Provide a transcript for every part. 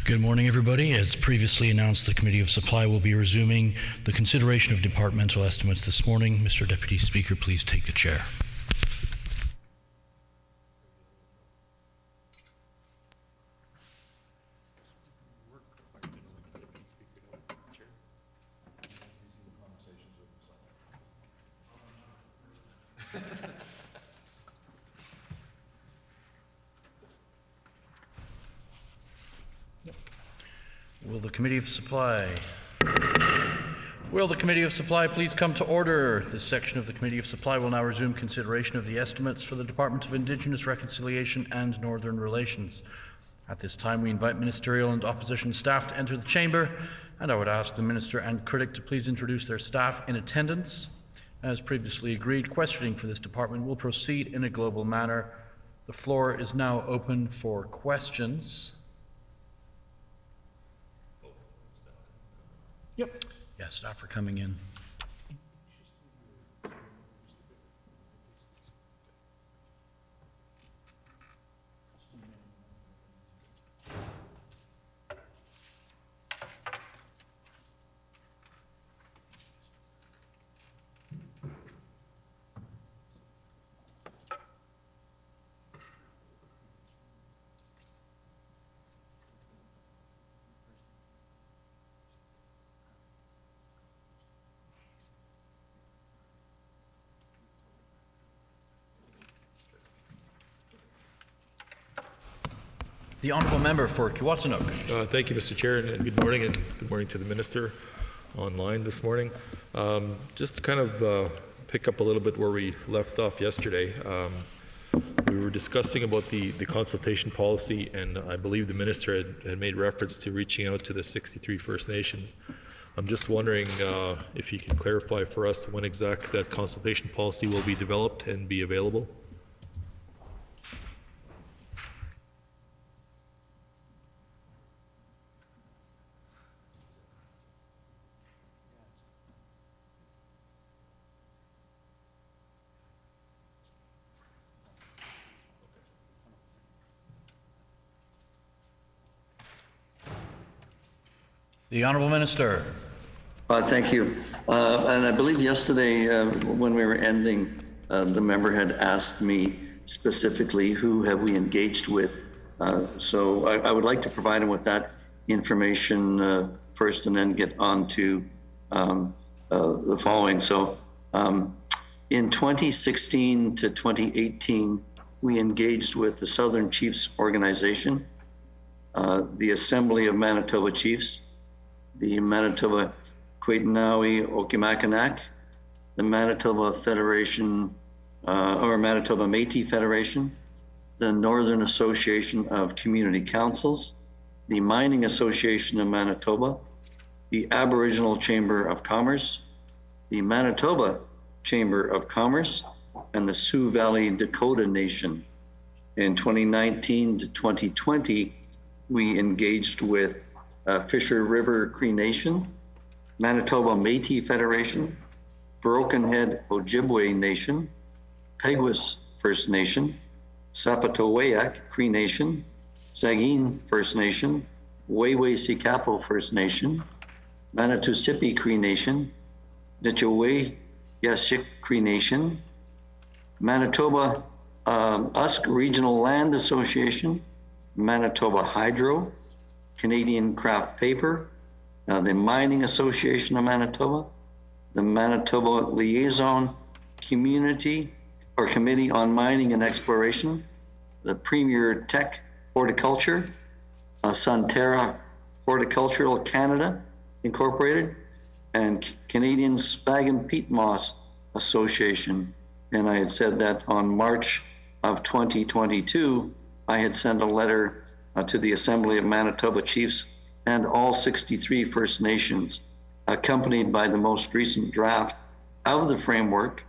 Good morning, everybody. As previously announced, the Committee of Supply will be resuming the consideration of departmental estimates this morning. Mr. Deputy Speaker, please take the chair. Will the Committee of Supply please come to order? This section of the Committee of Supply will now resume consideration of the estimates for the Department of Indigenous Reconciliation and Northern Relations. At this time, we invite ministerial and opposition staff to enter the chamber, and I would ask the Minister and Critic to please introduce their staff in attendance. As previously agreed, questioning for this department will proceed in a global manner. The floor is now open for questions. Yep. Yeah, staff are coming in. The Honourable Member for Kiwatanuk. Thank you, Mr. Chair, and good morning to the Minister online this morning. Just to kind of pick up a little bit where we left off yesterday, we were discussing about the consultation policy, and I believe the Minister had made reference to reaching out to the 63 First Nations. I'm just wondering if you can clarify for us when exactly that consultation policy will be developed and be available. The Honourable Minister. Thank you. And I believe yesterday when we were ending, the member had asked me specifically who have we engaged with. So I would like to provide him with that information first and then get on to the following. So in 2016 to 2018, we engaged with the Southern Chiefs Organization, the Assembly of Manitoba Chiefs, the Manitoba Kwetenawi Okimakanak, the Manitoba Federation, or Manitoba Métis Federation, the Northern Association of Community Councils, the Mining Association of Manitoba, the Aboriginal Chamber of Commerce, the Manitoba Chamber of Commerce, and the Sioux Valley Dakota Nation. In 2019 to 2020, we engaged with Fisher River Cree Nation, Manitoba Métis Federation, Broken Head Ojibwe Nation, Peguis First Nation, Sapatowayak Cree Nation, Sagin First Nation, Wayway-Sikapo First Nation, Manitousippi Cree Nation, Nitchaway-Yashik Cree Nation, Manitoba Usk Regional Land Association, Manitoba Hydro, Canadian Craft Paper, the Mining Association of Manitoba, the Manitoba Liaison Committee on Mining and Exploration, the Premier Tech Horticulture, Sunterra Horticultural Canada Incorporated, and Canadian Spag and Peat Moss Association. And I had said that on March of 2022, I had sent a letter to the Assembly of Manitoba Chiefs and all 63 First Nations, accompanied by the most recent draft of the framework,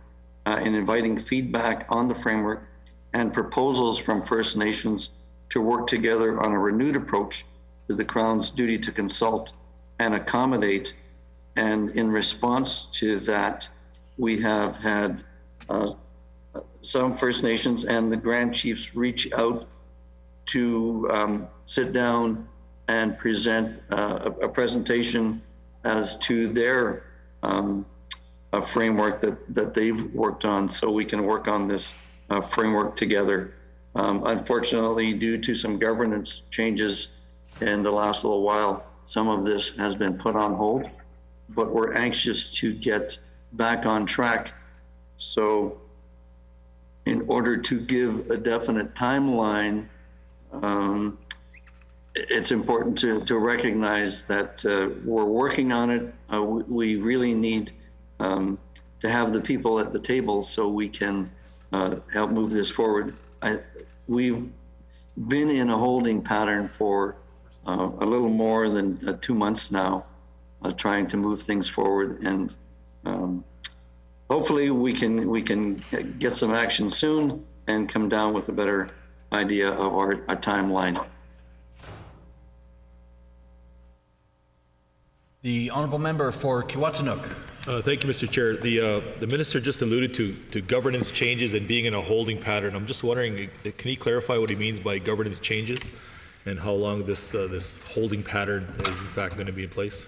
in inviting feedback on the framework and proposals from First Nations to work together on a renewed approach to the Crown's duty to consult and accommodate. And in response to that, we have had some First Nations and the Grand Chiefs reach out to sit down and present a presentation as to their a framework that they've worked on, so we can work on this framework together. Unfortunately, due to some governance changes in the last little while, some of this has been put on hold, but we're anxious to get back on track. So in order to give a definite timeline, it's important to recognize that we're working on it. We really need to have the people at the table so we can help move this forward. We've been in a holding pattern for a little more than 2 months now, trying to move things forward, and hopefully we can get some action soon and come down with a better idea of our timeline. The honourable member for Kiwatanuk. Thank you, Mr. Chair. The minister just alluded to governance changes and being in a holding pattern. I'm just wondering, can he clarify what he means by governance changes and how long this holding pattern is in fact going to be in place?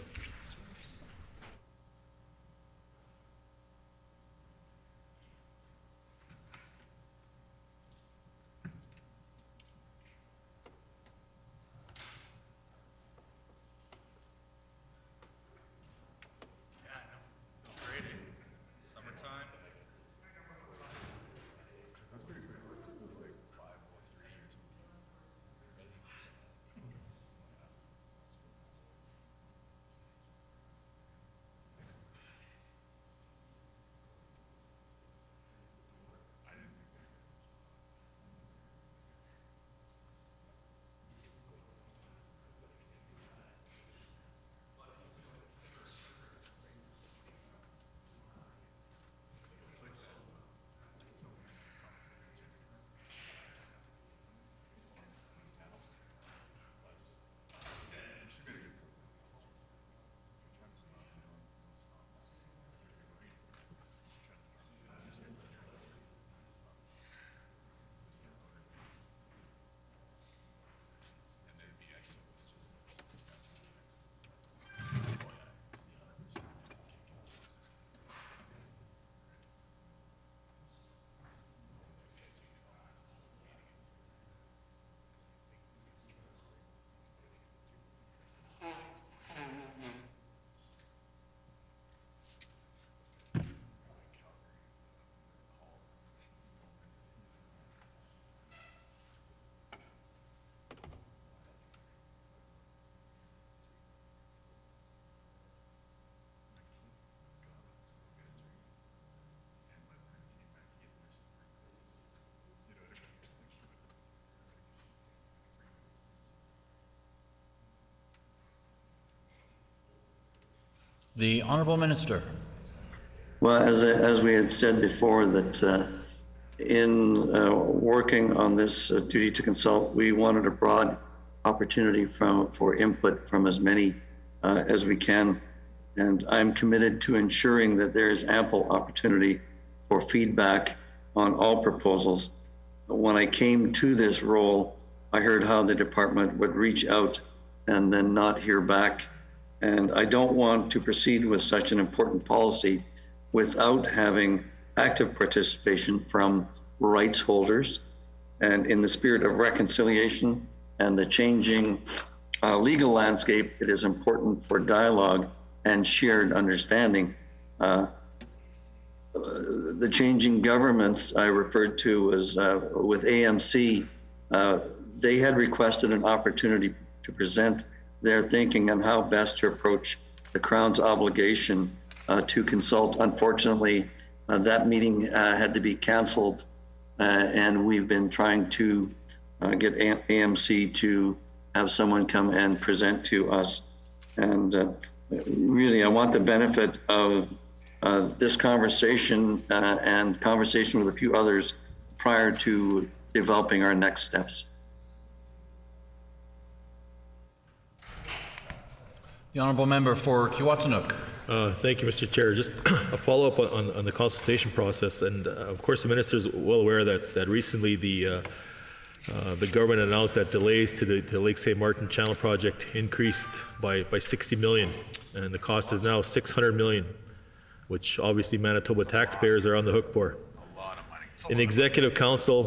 The honourable minister. Well, as we had said before, that in working on this duty to consult, we wanted a broad opportunity for input from as many as we can. And I'm committed to ensuring that there is ample opportunity for feedback on all proposals. When I came to this role, I heard how the department would reach out and then not hear back. And I don't want to proceed with such an important policy without having active participation from rights holders. And in the spirit of reconciliation and the changing legal landscape, it is important for dialogue and shared understanding. The changing governments I referred to was with AMC, they had requested an opportunity to present their thinking on how best to approach the Crown's obligation to consult. Unfortunately, that meeting had to be canceled, and we've been trying to get AMC to have someone come and present to us. And really, I want the benefit of this conversation and conversation with a few others prior to developing our next steps. The honourable member for Kiwatanuk. Thank you, Mr. Chair. Just a follow-up on the consultation process, and of course the minister is well aware that recently the The government announced that delays to the Lake St. Martin Channel project increased by 60 million, and the cost is now 600 million, which obviously Manitoba taxpayers are on the hook for. In the Executive Council,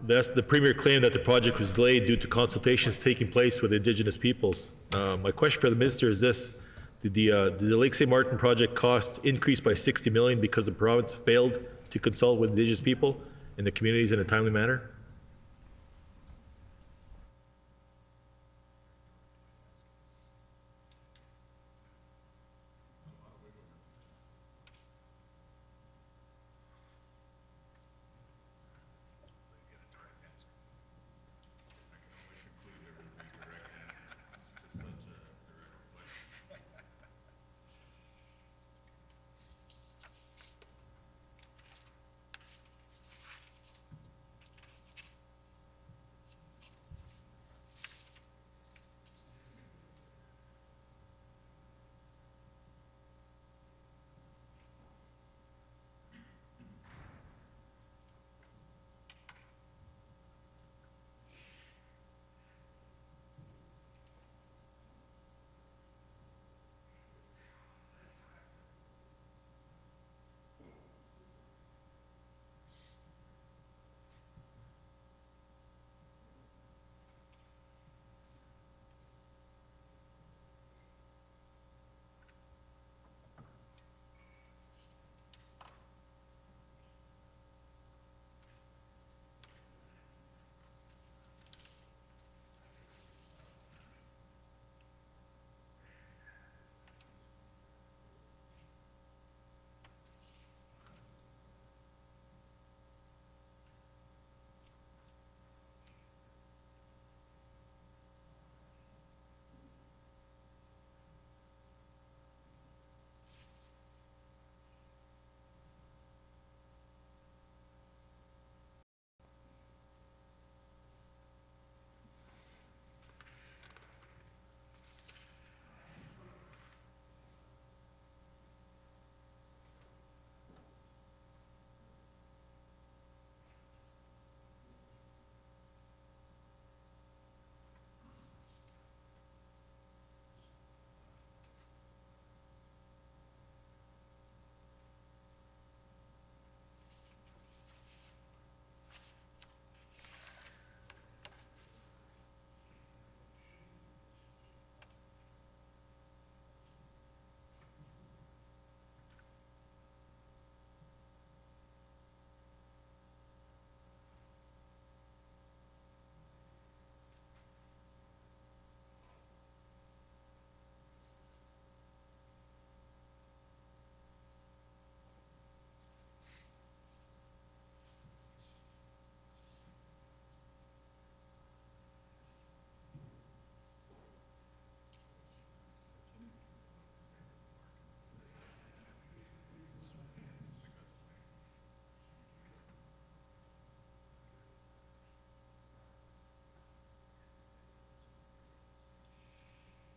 the Premier claimed that the project was delayed due to consultations taking place with Indigenous peoples. My question for the Minister is this: did the Lake St. Martin project cost increase by 60 million because the province failed to consult with Indigenous people in the communities in a timely manner?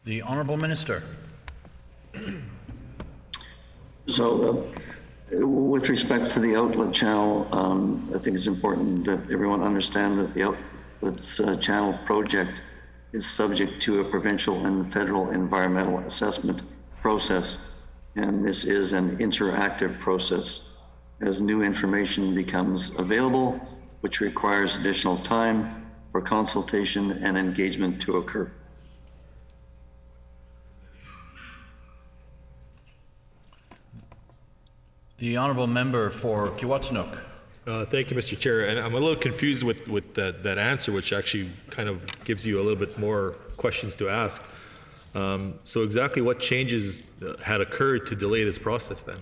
The Honourable Minister. So, with respect to the outlet channel, I think it's important that everyone understand that the outlets channel project is subject to a provincial and federal environmental assessment process, and this is an interactive process. As new information becomes available, which requires additional time for consultation and engagement to occur. The Honourable Member for Kiwatanuk. Thank you, Mr. Chair. And I'm a little confused with that answer, which actually kind of gives you a little bit more questions to ask. So exactly what changes had occurred to delay this process then?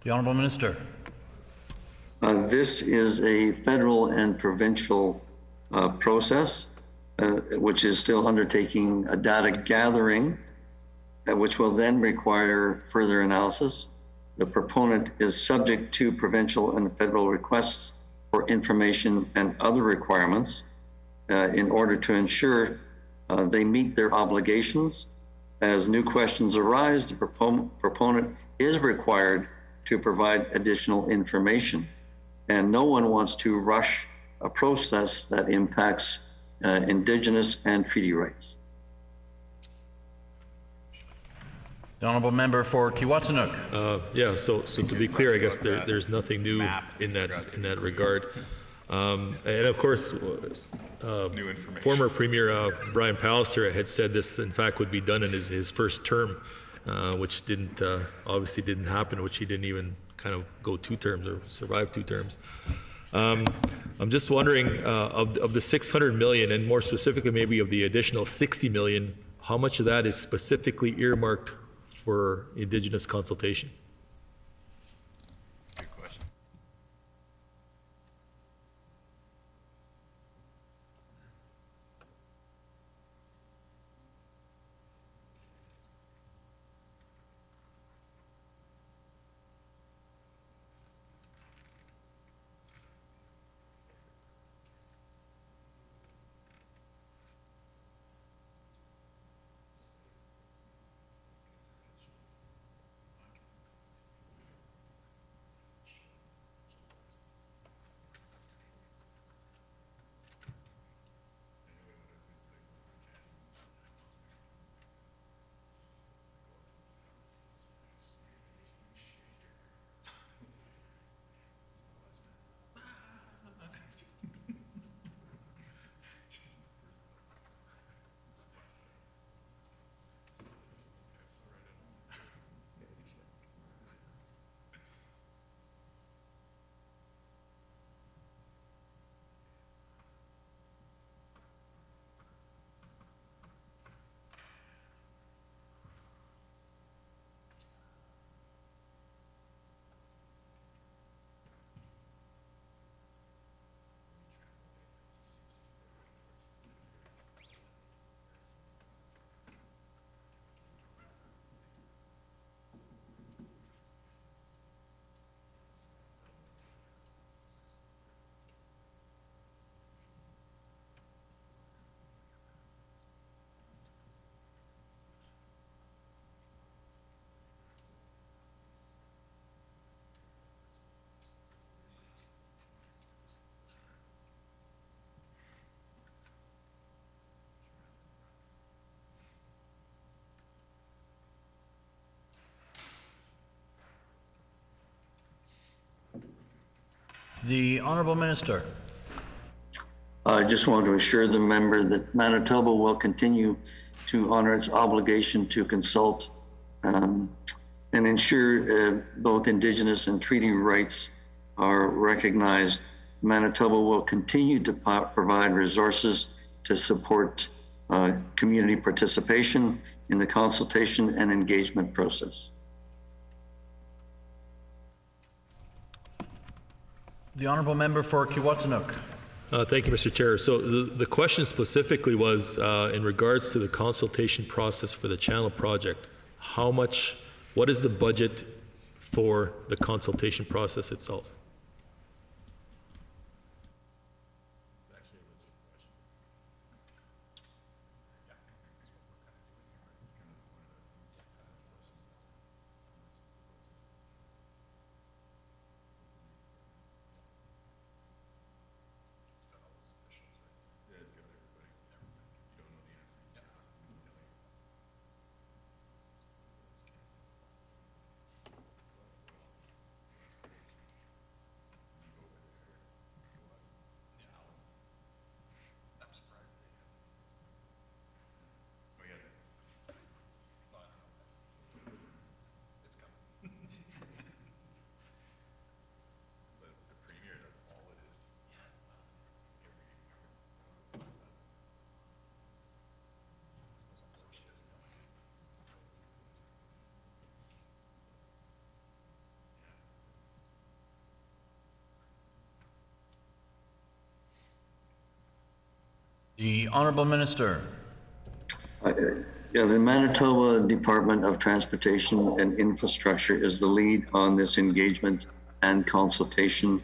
The Honourable Minister. This is a federal and provincial process, which is still undertaking a data gathering, which will then require further analysis. The proponent is subject to provincial and federal requests for information and other requirements in order to ensure they meet their obligations. As new questions arise, the proponent is required to provide additional information. And no one wants to rush a process that impacts Indigenous and treaty rights. The Honourable Member for Kiiwetinoong. Yeah, so to be clear, I guess there's nothing new in that regard. And of course, former Premier Brian Pallister had said this, in fact, would be done in his first term, which obviously didn't happen, which he didn't even kind of go 2 terms or survive 2 terms. I'm just wondering, of the 600 million, and more specifically maybe of the additional 60 million, how much of that is specifically earmarked for Indigenous consultation? Good question. The Honourable Minister. I just want to assure the member that Manitoba will continue to honor its obligation to consult and ensure both Indigenous and treaty rights are recognized. Manitoba will continue to provide resources to support community participation in the consultation and engagement process. The Honourable Member for Kiiwetinoong. Thank you, Mr. Chair. So the question specifically was in regards to the consultation process for the channel project. What is the budget for the consultation process itself? The Honourable Minister. Yeah, the Manitoba Department of Transportation and Infrastructure is the lead on this engagement and consultation,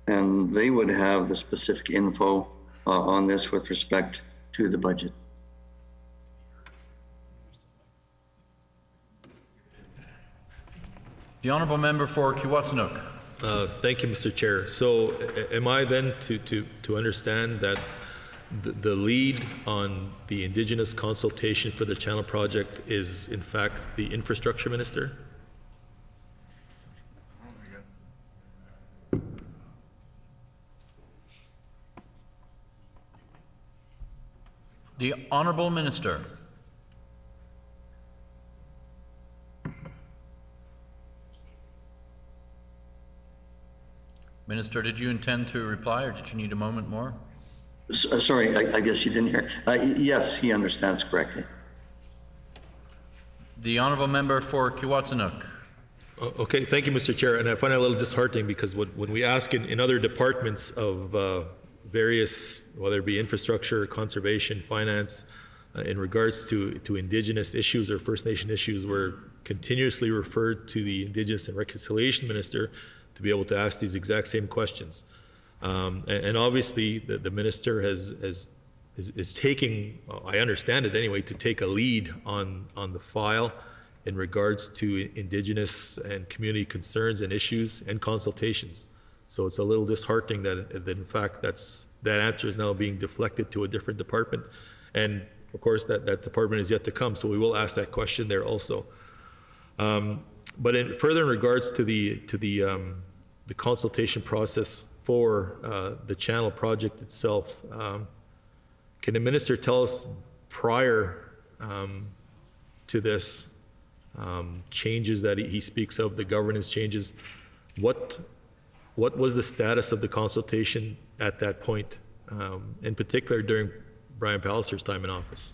and they would have the specific info on this with respect to the budget. The Honourable Member for Kiwatanuk. Thank you, Mr. Chair. So am I then to understand that the lead on the Indigenous consultation for the Channel Project is in fact the Infrastructure Minister? The Honourable Minister. Minister, did you intend to reply or did you need a moment more? Sorry, I guess you didn't hear. Yes, he understands correctly. The Honourable Member for Kiwatanuk. Okay, thank you, Mr. Chair. And I find it a little disheartening because when we ask in other departments of various, whether it be infrastructure, conservation, finance, in regards to Indigenous issues or First Nation issues, we're continuously referred to the Indigenous and Reconciliation Minister to be able to ask these exact same questions. And obviously, the minister is taking, I understand it anyway, to take a lead on the file in regards to Indigenous and community concerns and issues and consultations. So it's a little disheartening that in fact that answer is now being deflected to a different department, and of course that department is yet to come. So we will ask that question there also. But further in regards to the consultation process for the Channel Project itself, can the minister tell us prior to this changes that he speaks of, the governance changes, what was the status of the consultation at that point, in particular during Brian Palliser's time in office?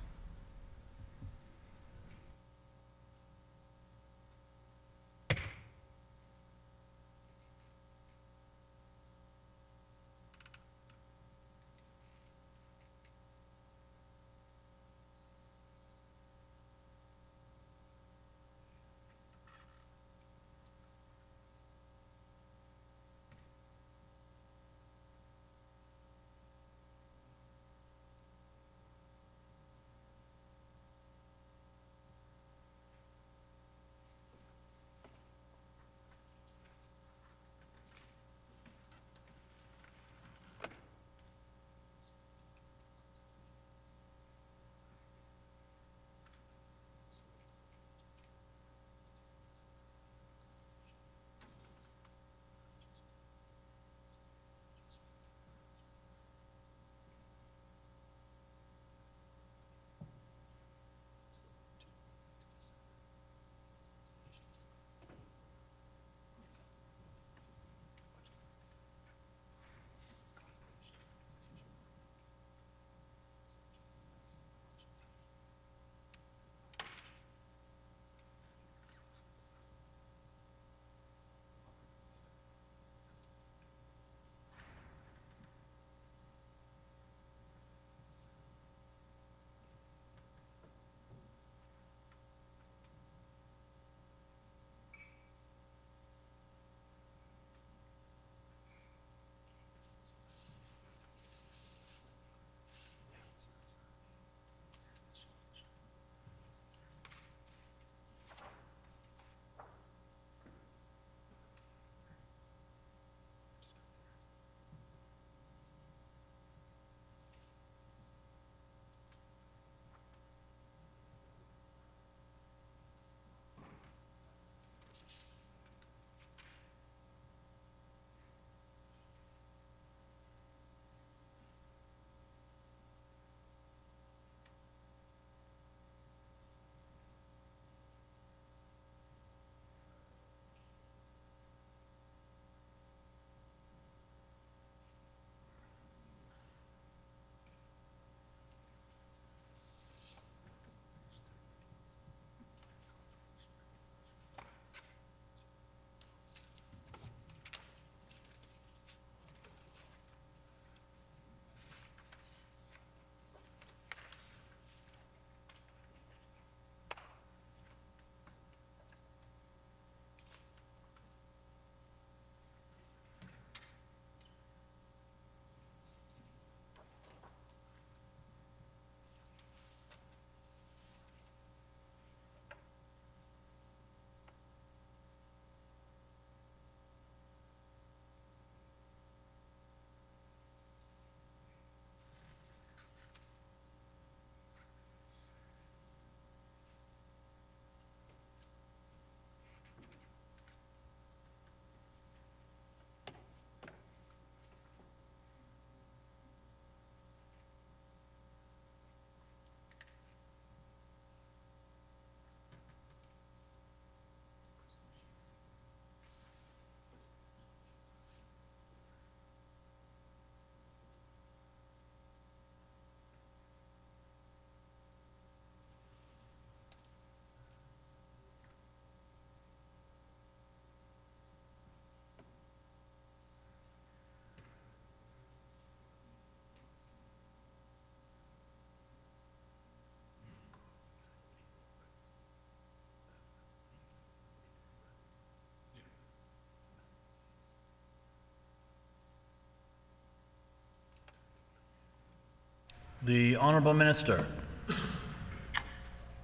The Honourable Minister.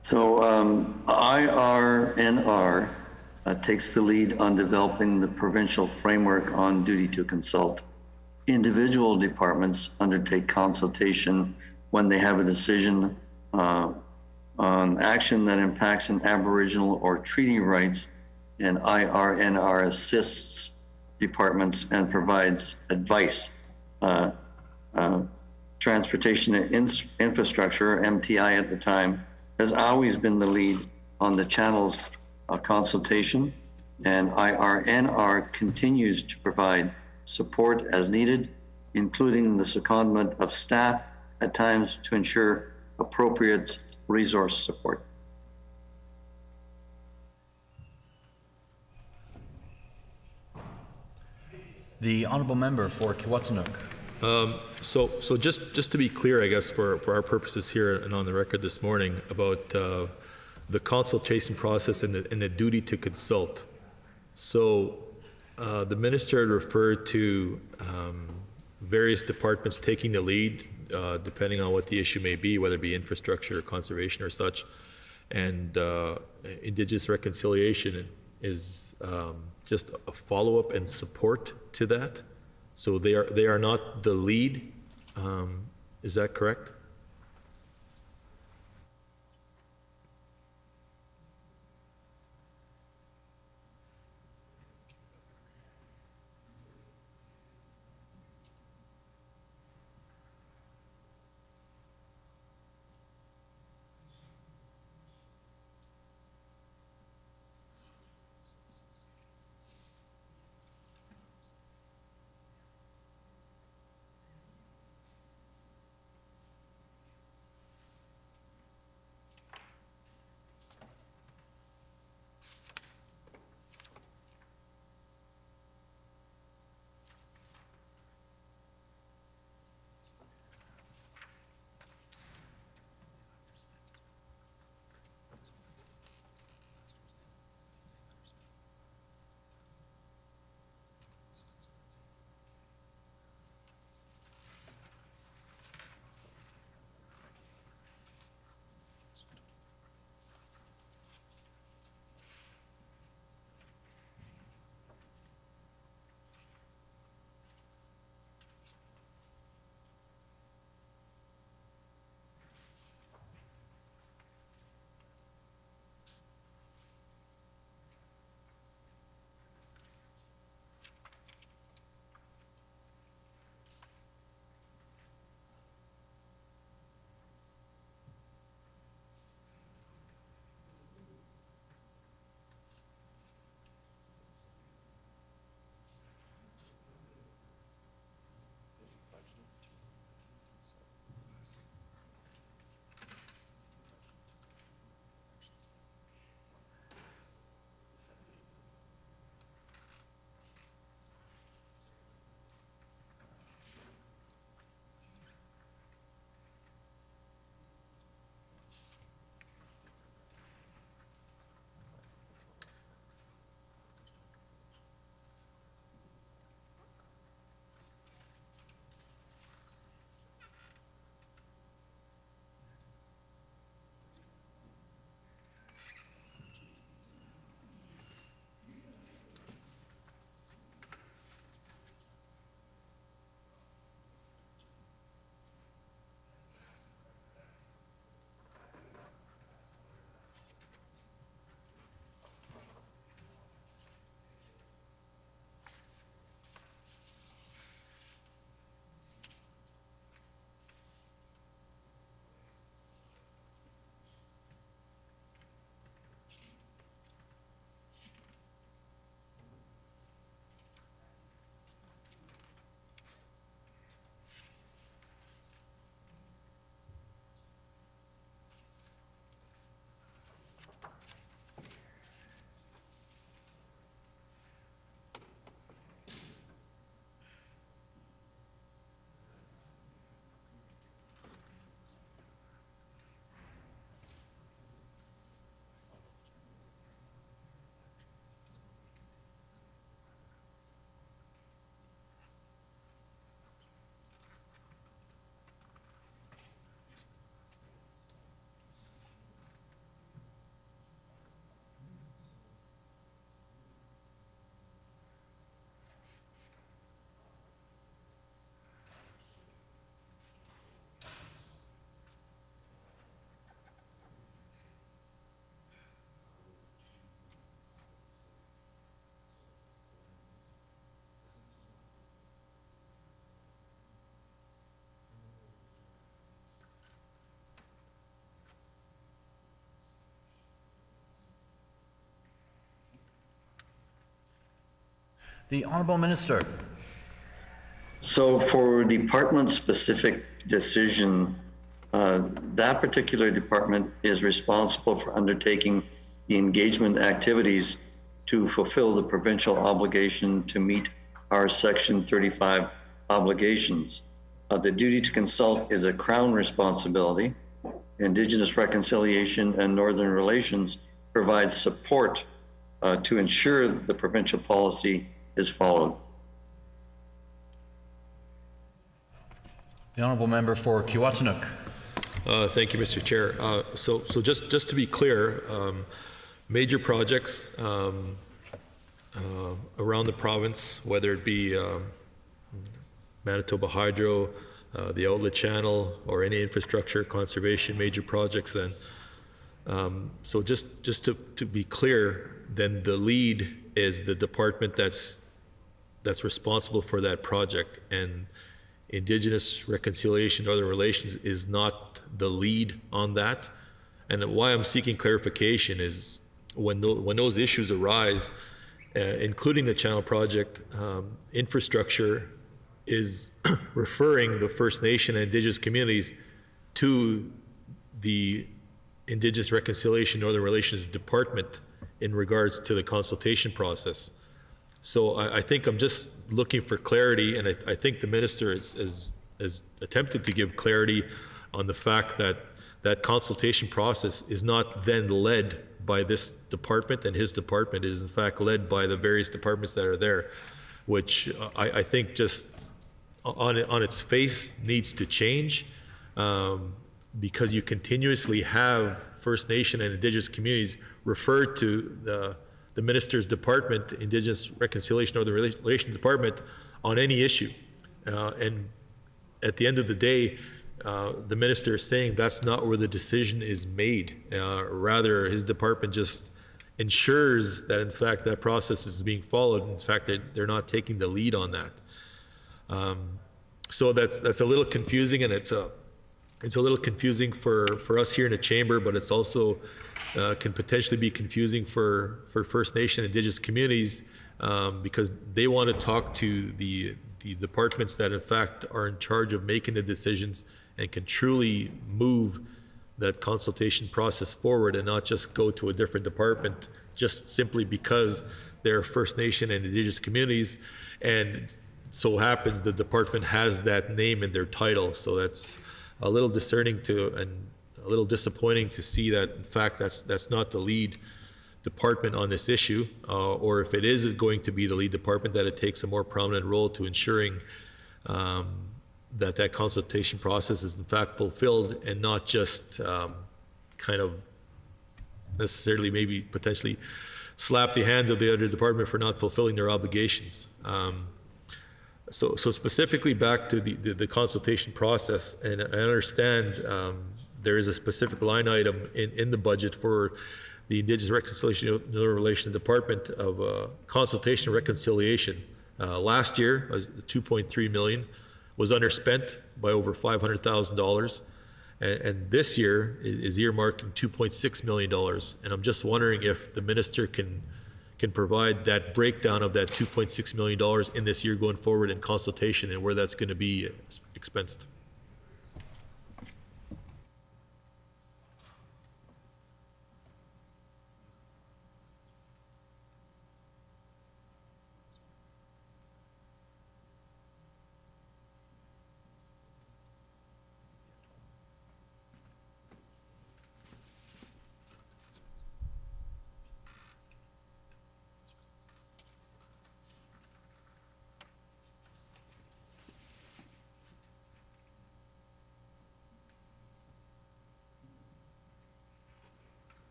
So IRNR takes the lead on developing the provincial framework on duty to consult. Individual departments undertake consultation when they have a decision on action that impacts an Aboriginal or treaty rights, and IRNR assists departments and provides advice. Transportation and Infrastructure, MTI at the time, has always been the lead on the channels consultation, and IRNR continues to provide support as needed, including the secondment of staff at times to ensure appropriate resource support. The Honourable Member for Kiwatanuk. So just to be clear, I guess, for our purposes here and on the record this morning about the consultation process and the duty to consult. So the minister had referred to various departments taking the lead, depending on what the issue may be, whether it be infrastructure or conservation or such. And Indigenous reconciliation is just a follow-up and support to that. So they are not the lead. Is that correct? The Honourable Minister. So for department-specific decision, that particular department is responsible for undertaking the engagement activities to fulfill the provincial obligation to meet our Section 35 obligations. The duty to consult is a Crown responsibility. Indigenous Reconciliation and Northern Relations provides support to ensure the provincial policy is followed. The Honourable Member for Kiwatanuk. Thank you, Mr. Chair. So just to be clear, major projects around the province, whether it be Manitoba Hydro, the outlet channel, or any infrastructure conservation major projects, then so just to be clear, then the lead is the department that's responsible for that project, and Indigenous Reconciliation, Northern Relations is not the lead on that. And why I'm seeking clarification is when those issues arise, including the channel project, infrastructure is referring the First Nation and Indigenous communities to the Indigenous Reconciliation, Northern Relations Department in regards to the consultation process. So I think I'm just looking for clarity, and I think the minister has attempted to give clarity on the fact that that consultation process is not then led by this department and his department. It is in fact led by the various departments that are there, which I think just on its face needs to change, because you continuously have First Nation and Indigenous communities referred to the minister's department, Indigenous Reconciliation or the Relations Department, on any issue. And at the end of the day, the minister is saying that's not where the decision is made. Rather, his department just ensures that, in fact, that process is being followed. In fact, they're not taking the lead on that. So that's a little confusing, and it's a little confusing for us here in the chamber, but it's also can potentially be confusing for First Nation Indigenous communities, because they want to talk to the departments that in fact are in charge of making the decisions and can truly move that consultation process forward, and not just go to a different department just simply because they're First Nation and Indigenous communities, and so happens the department has that name in their title. So that's a little discerning to, and a little disappointing to see that in fact that's not the lead department on this issue, or if it is going to be the lead department, that it takes a more prominent role to ensuring that consultation process is in fact fulfilled, and not just kind of necessarily maybe potentially slap the hands of the other department for not fulfilling their obligations. So specifically back to the consultation process, and I understand there is a specific line item in the budget for the Indigenous Reconciliation and Northern Relations Department of consultation and reconciliation. Last year, was $2.3 million, was underspent by over $500,000, and this year is earmarking $2.6 million. And I'm just wondering if the minister can provide that breakdown of that $2.6 million in this year going forward in consultation, and where that's going to be expensed.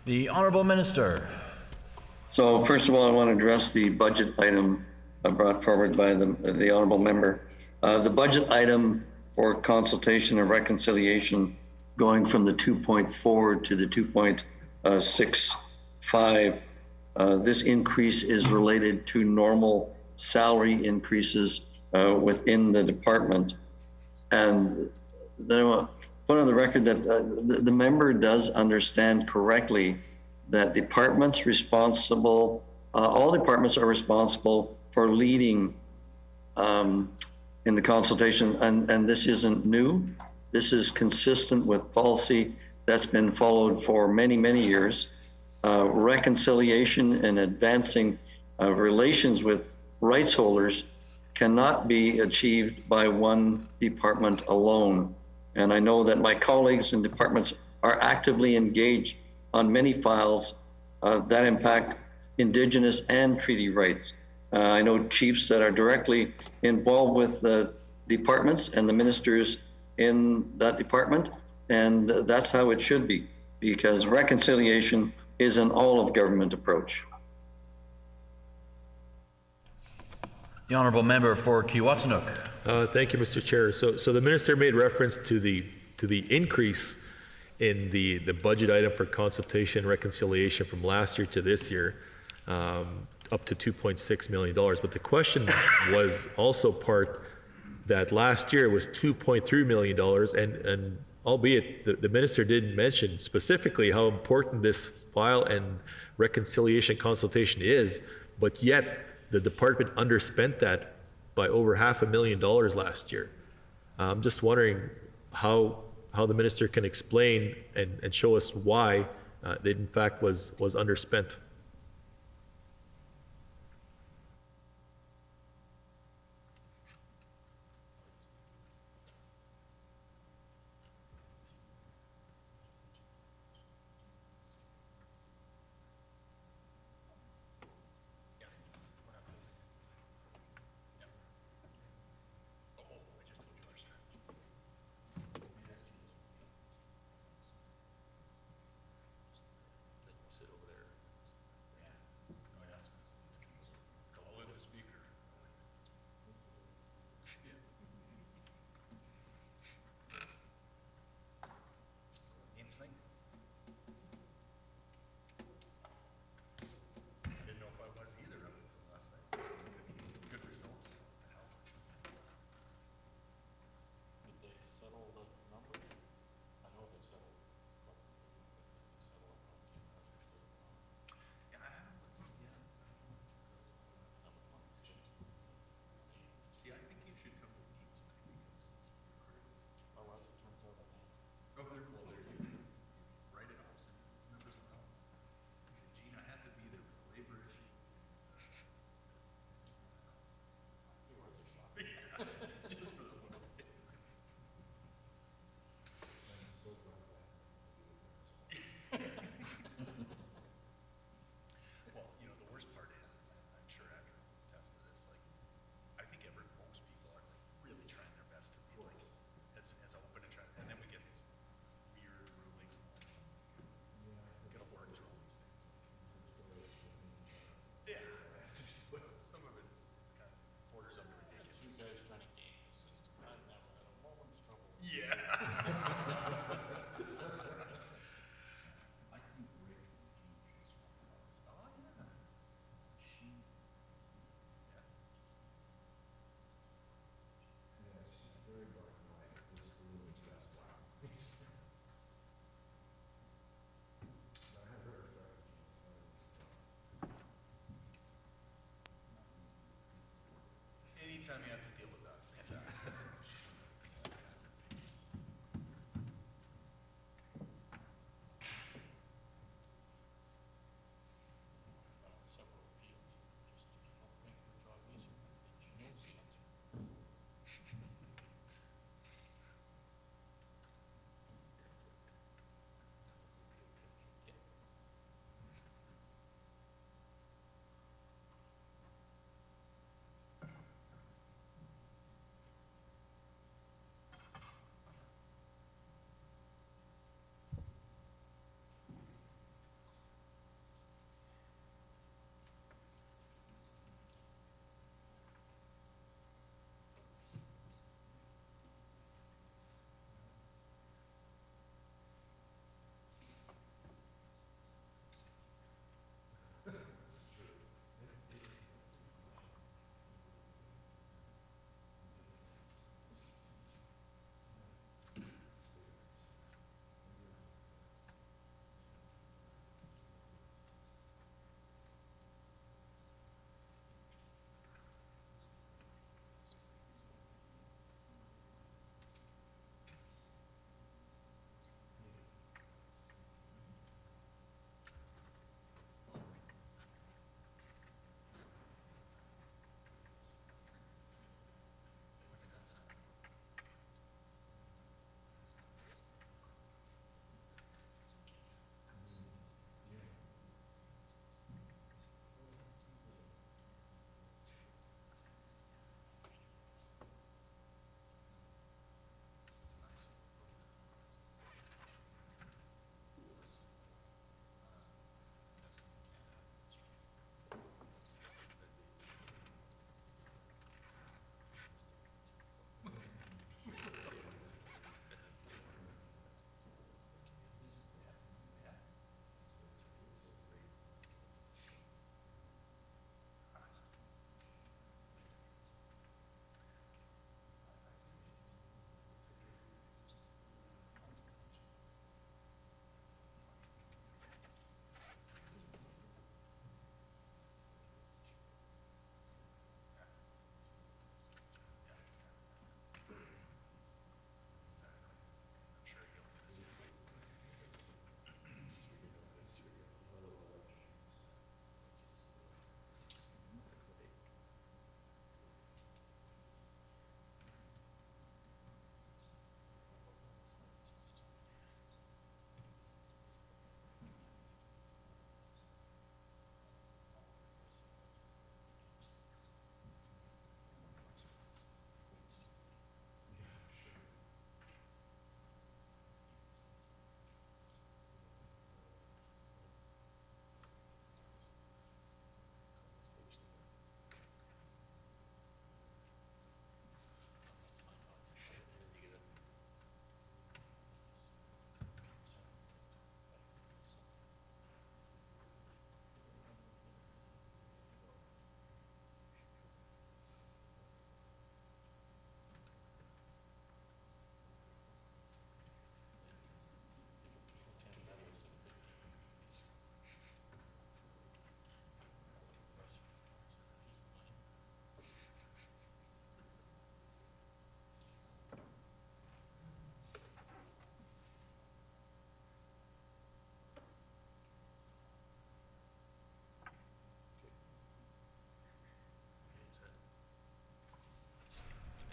The Honourable Minister. So first of all, I want to address the budget item brought forward by the honourable member. The budget item for consultation and reconciliation going from the 2.4 to the 2.65. This increase is related to normal salary increases within the department. And then I want to put on the record that the member does understand correctly that departments responsible, all departments are responsible for leading in the consultation, and this isn't new. This is consistent with policy that's been followed for many, many years. Reconciliation and advancing relations with rights holders cannot be achieved by one department alone. And I know that my colleagues in departments are actively engaged on many files that impact Indigenous and treaty rights. I know chiefs that are directly involved with the departments and the ministers in that department, and that's how it should be, because reconciliation is an all-of-government approach. The Honourable Member for Kiiwetinoong. Thank you, Mr. Chair. So the minister made reference to the increase in the budget item for consultation and reconciliation from last year to this year, up to $2.6 million. But the question was also part that last year was $2.3 million, and albeit the minister didn't mention specifically how important this file and reconciliation consultation is, but yet the department underspent that by over $500,000 last year. I'm just wondering how the minister can explain and show us why it in fact was underspent.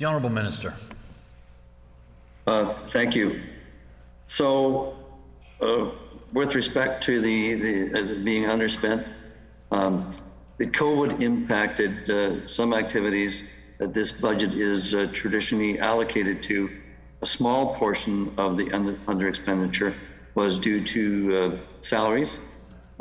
The Honourable Minister. Thank you. So, with respect to the being underspent, the COVID impacted some activities that this budget is traditionally allocated to. A small portion of the under expenditure was due to salaries.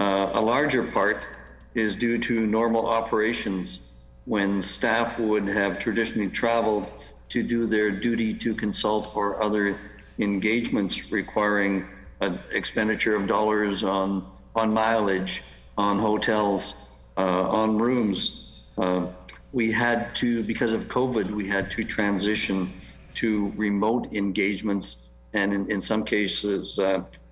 A larger part is due to normal operations when staff would have traditionally traveled to do their duty to consult or other engagements requiring an expenditure of dollars on mileage, on hotels, on rooms. We had to, because of COVID, we had to transition to remote engagements and in some cases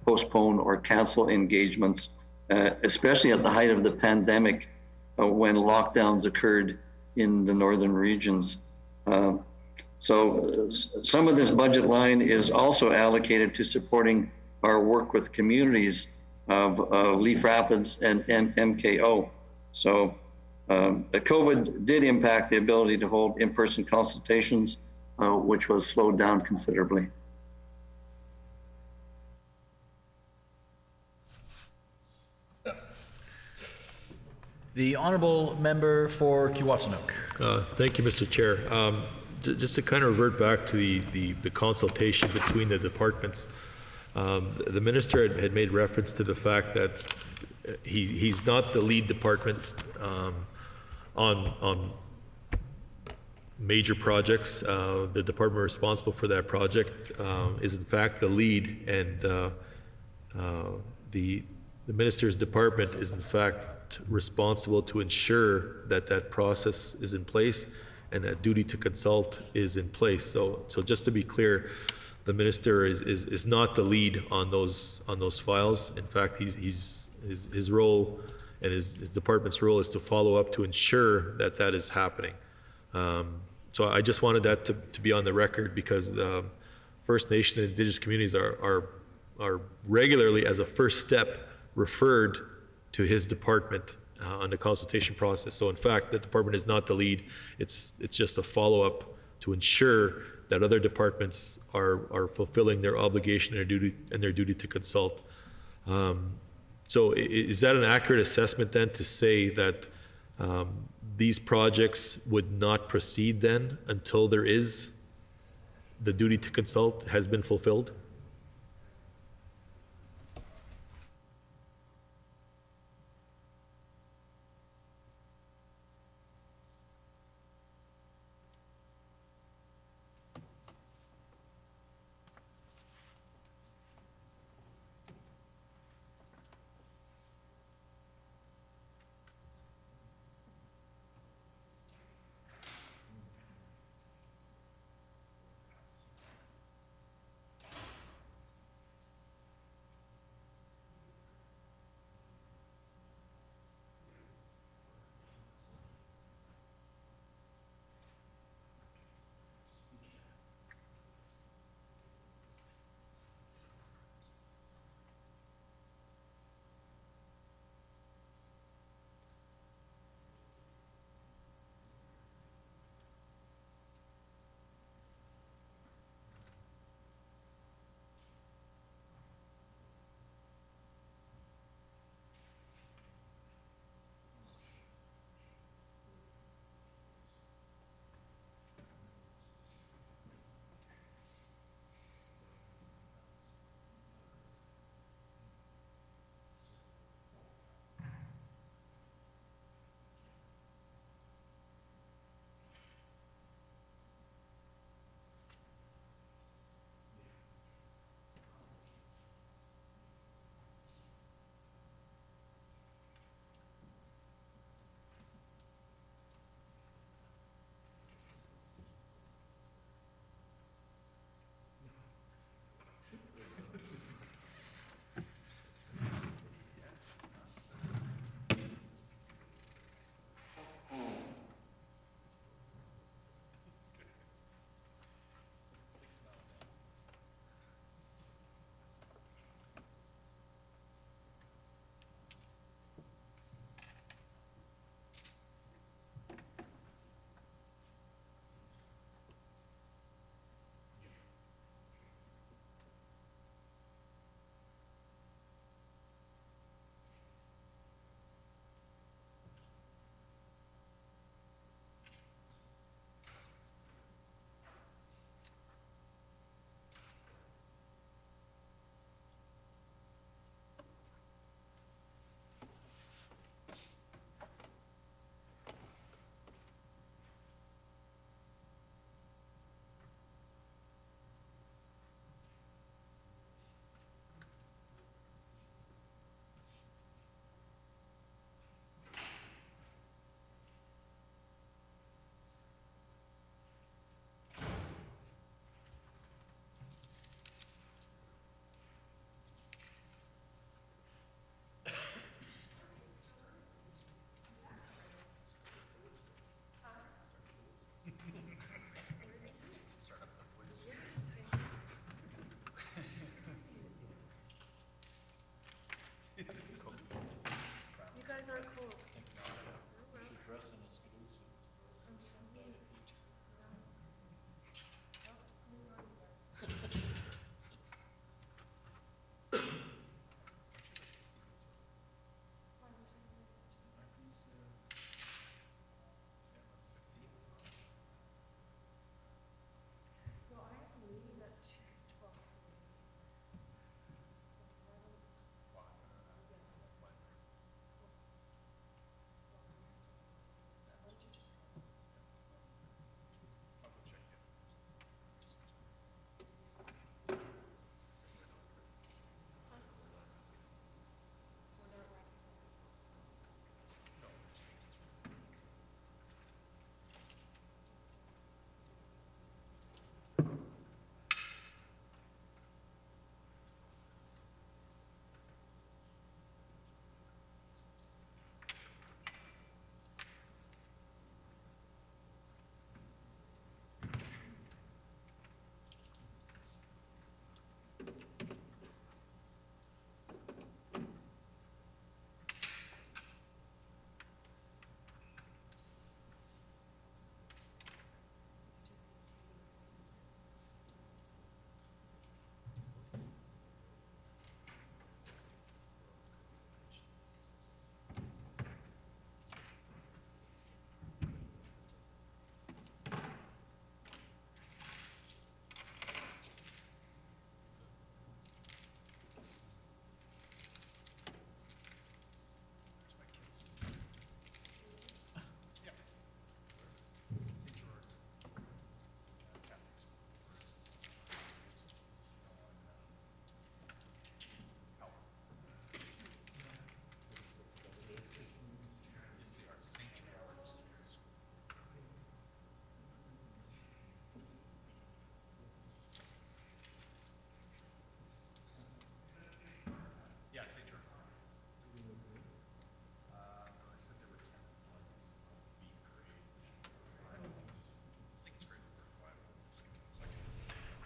postpone or cancel engagements, especially at the height of the pandemic when lockdowns occurred in the northern regions. So some of this budget line is also allocated to supporting our work with communities of Leaf Rapids and MKO. So COVID did impact the ability to hold in-person consultations, which was slowed down considerably. The Honourable Member for Kiwatanuk. Thank you, Mr. Chair. Just to kind of revert back to the consultation between the departments, the minister had made reference to the fact that he's not the lead department on major projects. The department responsible for that project is in fact the lead, and the minister's department is in fact responsible to ensure that that process is in place and that duty to consult is in place. So just to be clear, the minister is not the lead on those files. In fact, his role and his department's role is to follow up to ensure that that is happening. So I just wanted that to be on the record, because First Nation and Indigenous communities are regularly, as a first step, referred to his department on the consultation process. So in fact, the department is not the lead. It's just a follow-up to ensure that other departments are fulfilling their obligation and their duty to consult. So is that an accurate assessment then, to say that these projects would not proceed then until there is the duty to consult has been fulfilled?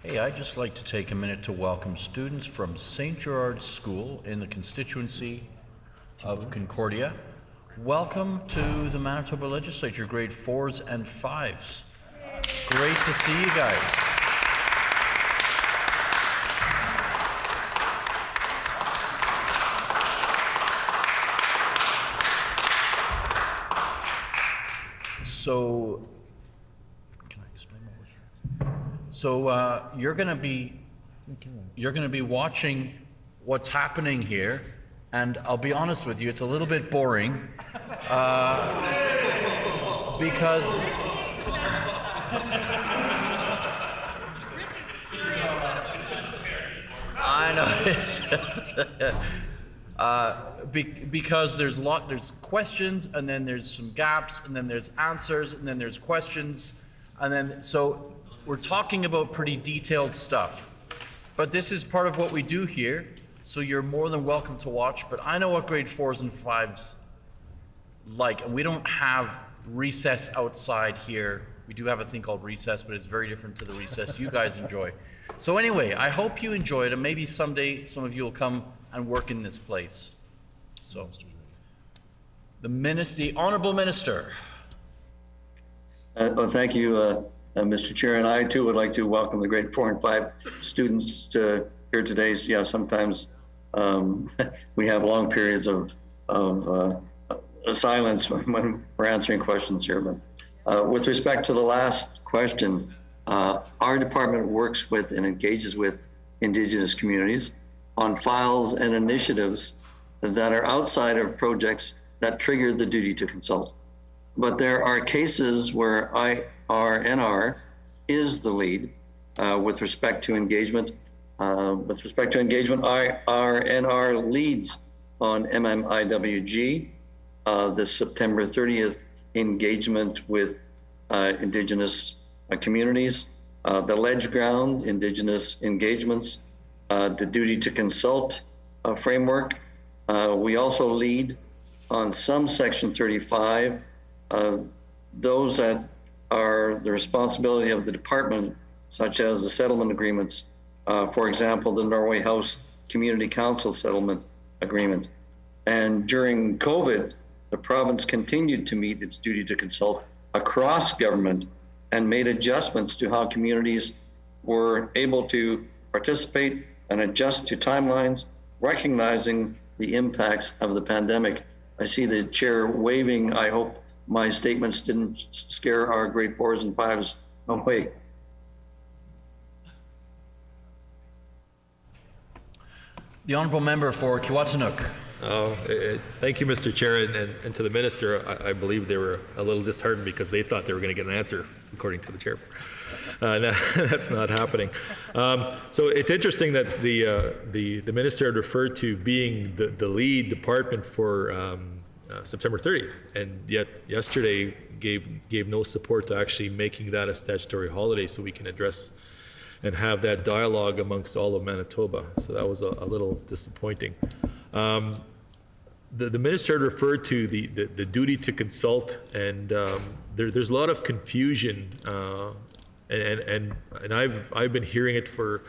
Hey, I'd just like to take a minute to welcome students from St. Gerard's School in the constituency of Concordia. Welcome to the Manitoba Legislature, grade 4s and 5s. Great to see you guys. So, can I explain over here? So you're going to be watching what's happening here, and I'll be honest with you, it's a little bit boring because I know because there's questions, and then there's some gaps, and then there's answers, and then there's questions, and then so we're talking about pretty detailed stuff. But this is part of what we do here, so you're more than welcome to watch. But I know what grade 4s and 5s like, and we don't have recess outside here. We do have a thing called recess, but it's very different to the recess you guys enjoy. So anyway, I hope you enjoy it, and maybe someday some of you will come and work in this place. So, the Honourable Minister. Well, thank you, Mr. Chair, and I too would like to welcome the grade 4 and 5 students here today. So, yeah, sometimes we have long periods of silence when we're answering questions here. But with respect to the last question, our department works with and engages with Indigenous communities on files and initiatives that are outside of projects that trigger the duty to consult. But there are cases where IRNR is the lead with respect to engagement. IRNR leads on MMIWG, the September 30th engagement with Indigenous communities, the Ledge Ground, Indigenous engagements, the duty to consult framework. We also lead on some Section 35, those that are the responsibility of the department, such as the settlement agreements, for example, the Norway House Community Council Settlement Agreement. And during COVID, the province continued to meet its duty to consult across government and made adjustments to how communities were able to participate and adjust to timelines, recognizing the impacts of the pandemic. I see the chair waving. I hope my statements didn't scare our grade 4s and 5s away. The Honourable Member for Kiwatanuk. Thank you, Mr. Chair, and to the Minister. I believe they were a little disheartened because they thought they were going to get an answer, according to the Chair. That's not happening. So it's interesting that the Minister had referred to being the lead department for September 30th, and yet yesterday gave no support to actually making that a statutory holiday so we can address and have that dialogue amongst all of Manitoba. So that was a little disappointing. The Minister had referred to the duty to consult, and there's a lot of confusion, and I've been hearing it for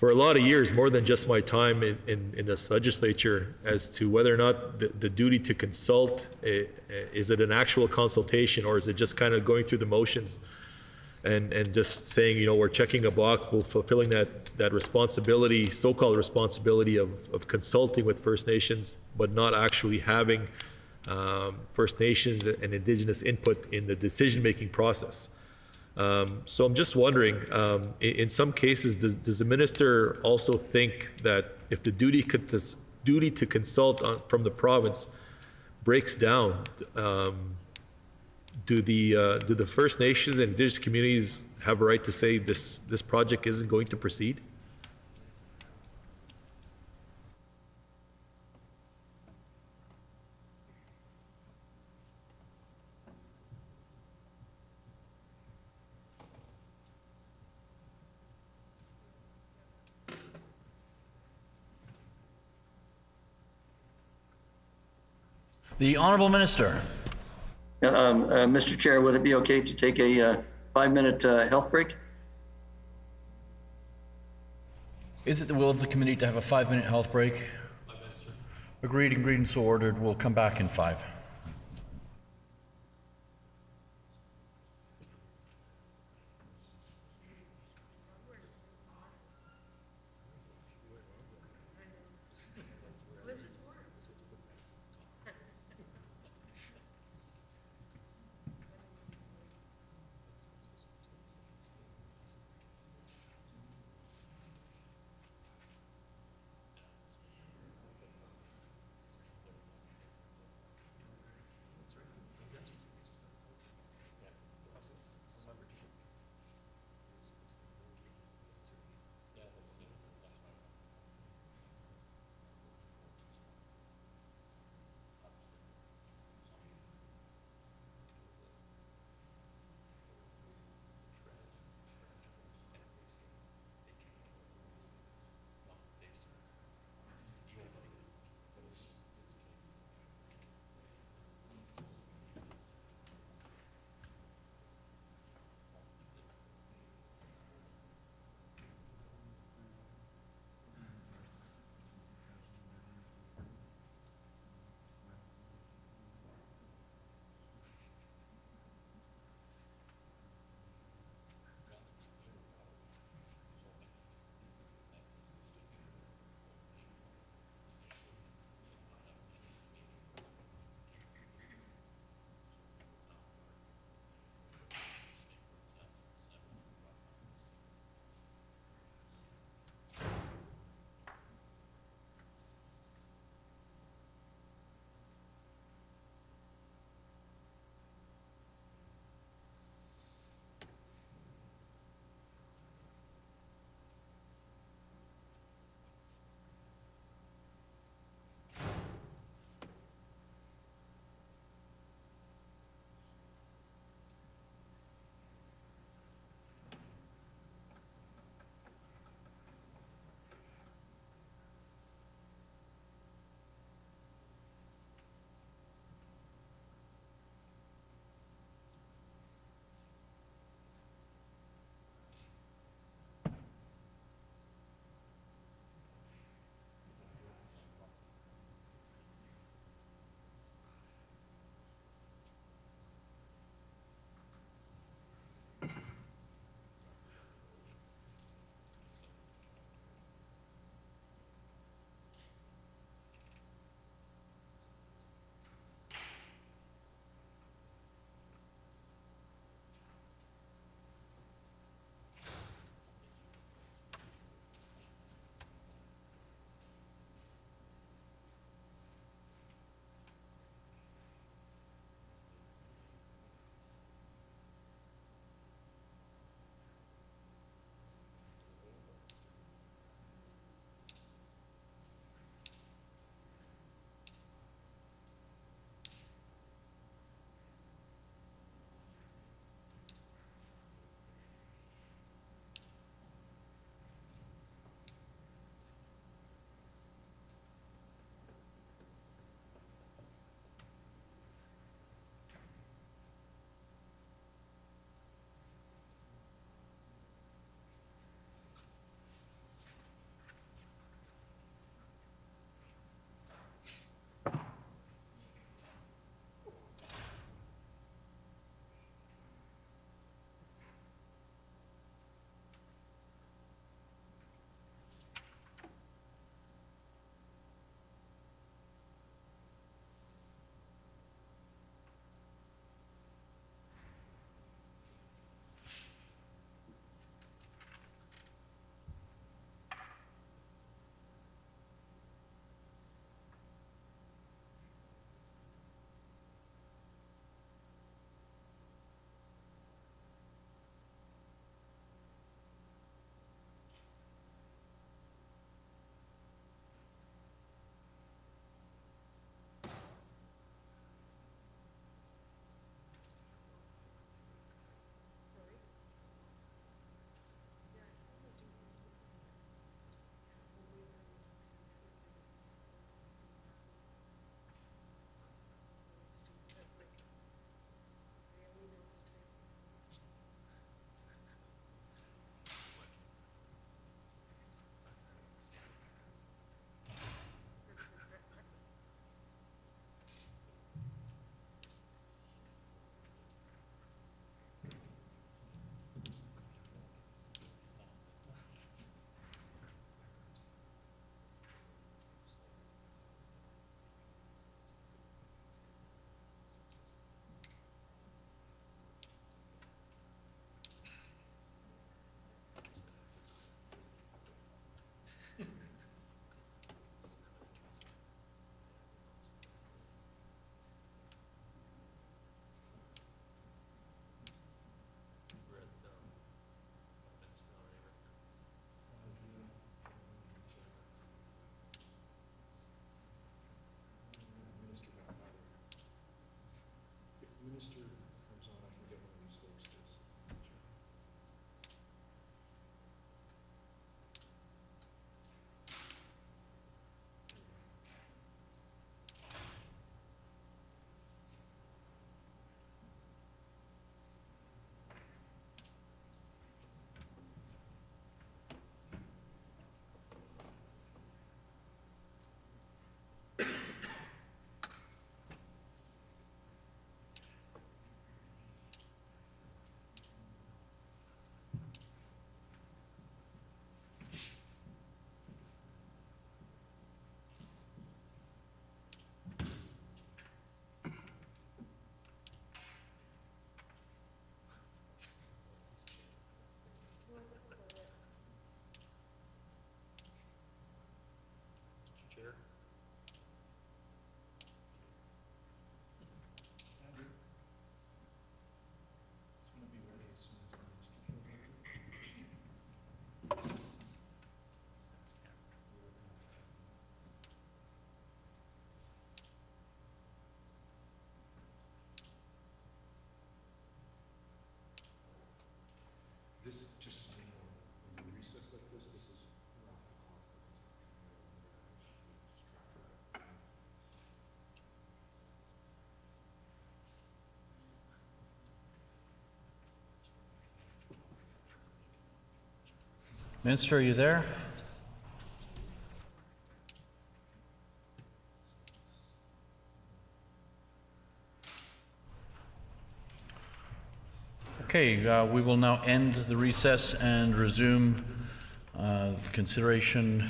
a lot of years, more than just my time in this legislature, as to whether or not the duty to consult, is it an actual consultation, or is it just kind of going through the motions and just saying, you know, we're checking a box, we're fulfilling that responsibility, so-called responsibility of consulting with First Nations, but not actually having First Nations and Indigenous input in the decision-making process. So I'm just wondering, in some cases, does the Minister also think that if the duty to consult from the province breaks down, do the First Nations and Indigenous communities have a right to say this project isn't going to proceed? The Honourable Minister. Mr. Chair, would it be okay to take a 5-minute health break? Is it the will of the committee to have a 5-minute health break? 5 minutes, sir. Agreed and so ordered. We'll come back in 5. Minister, are you there? Okay, we will now end the recess and resume consideration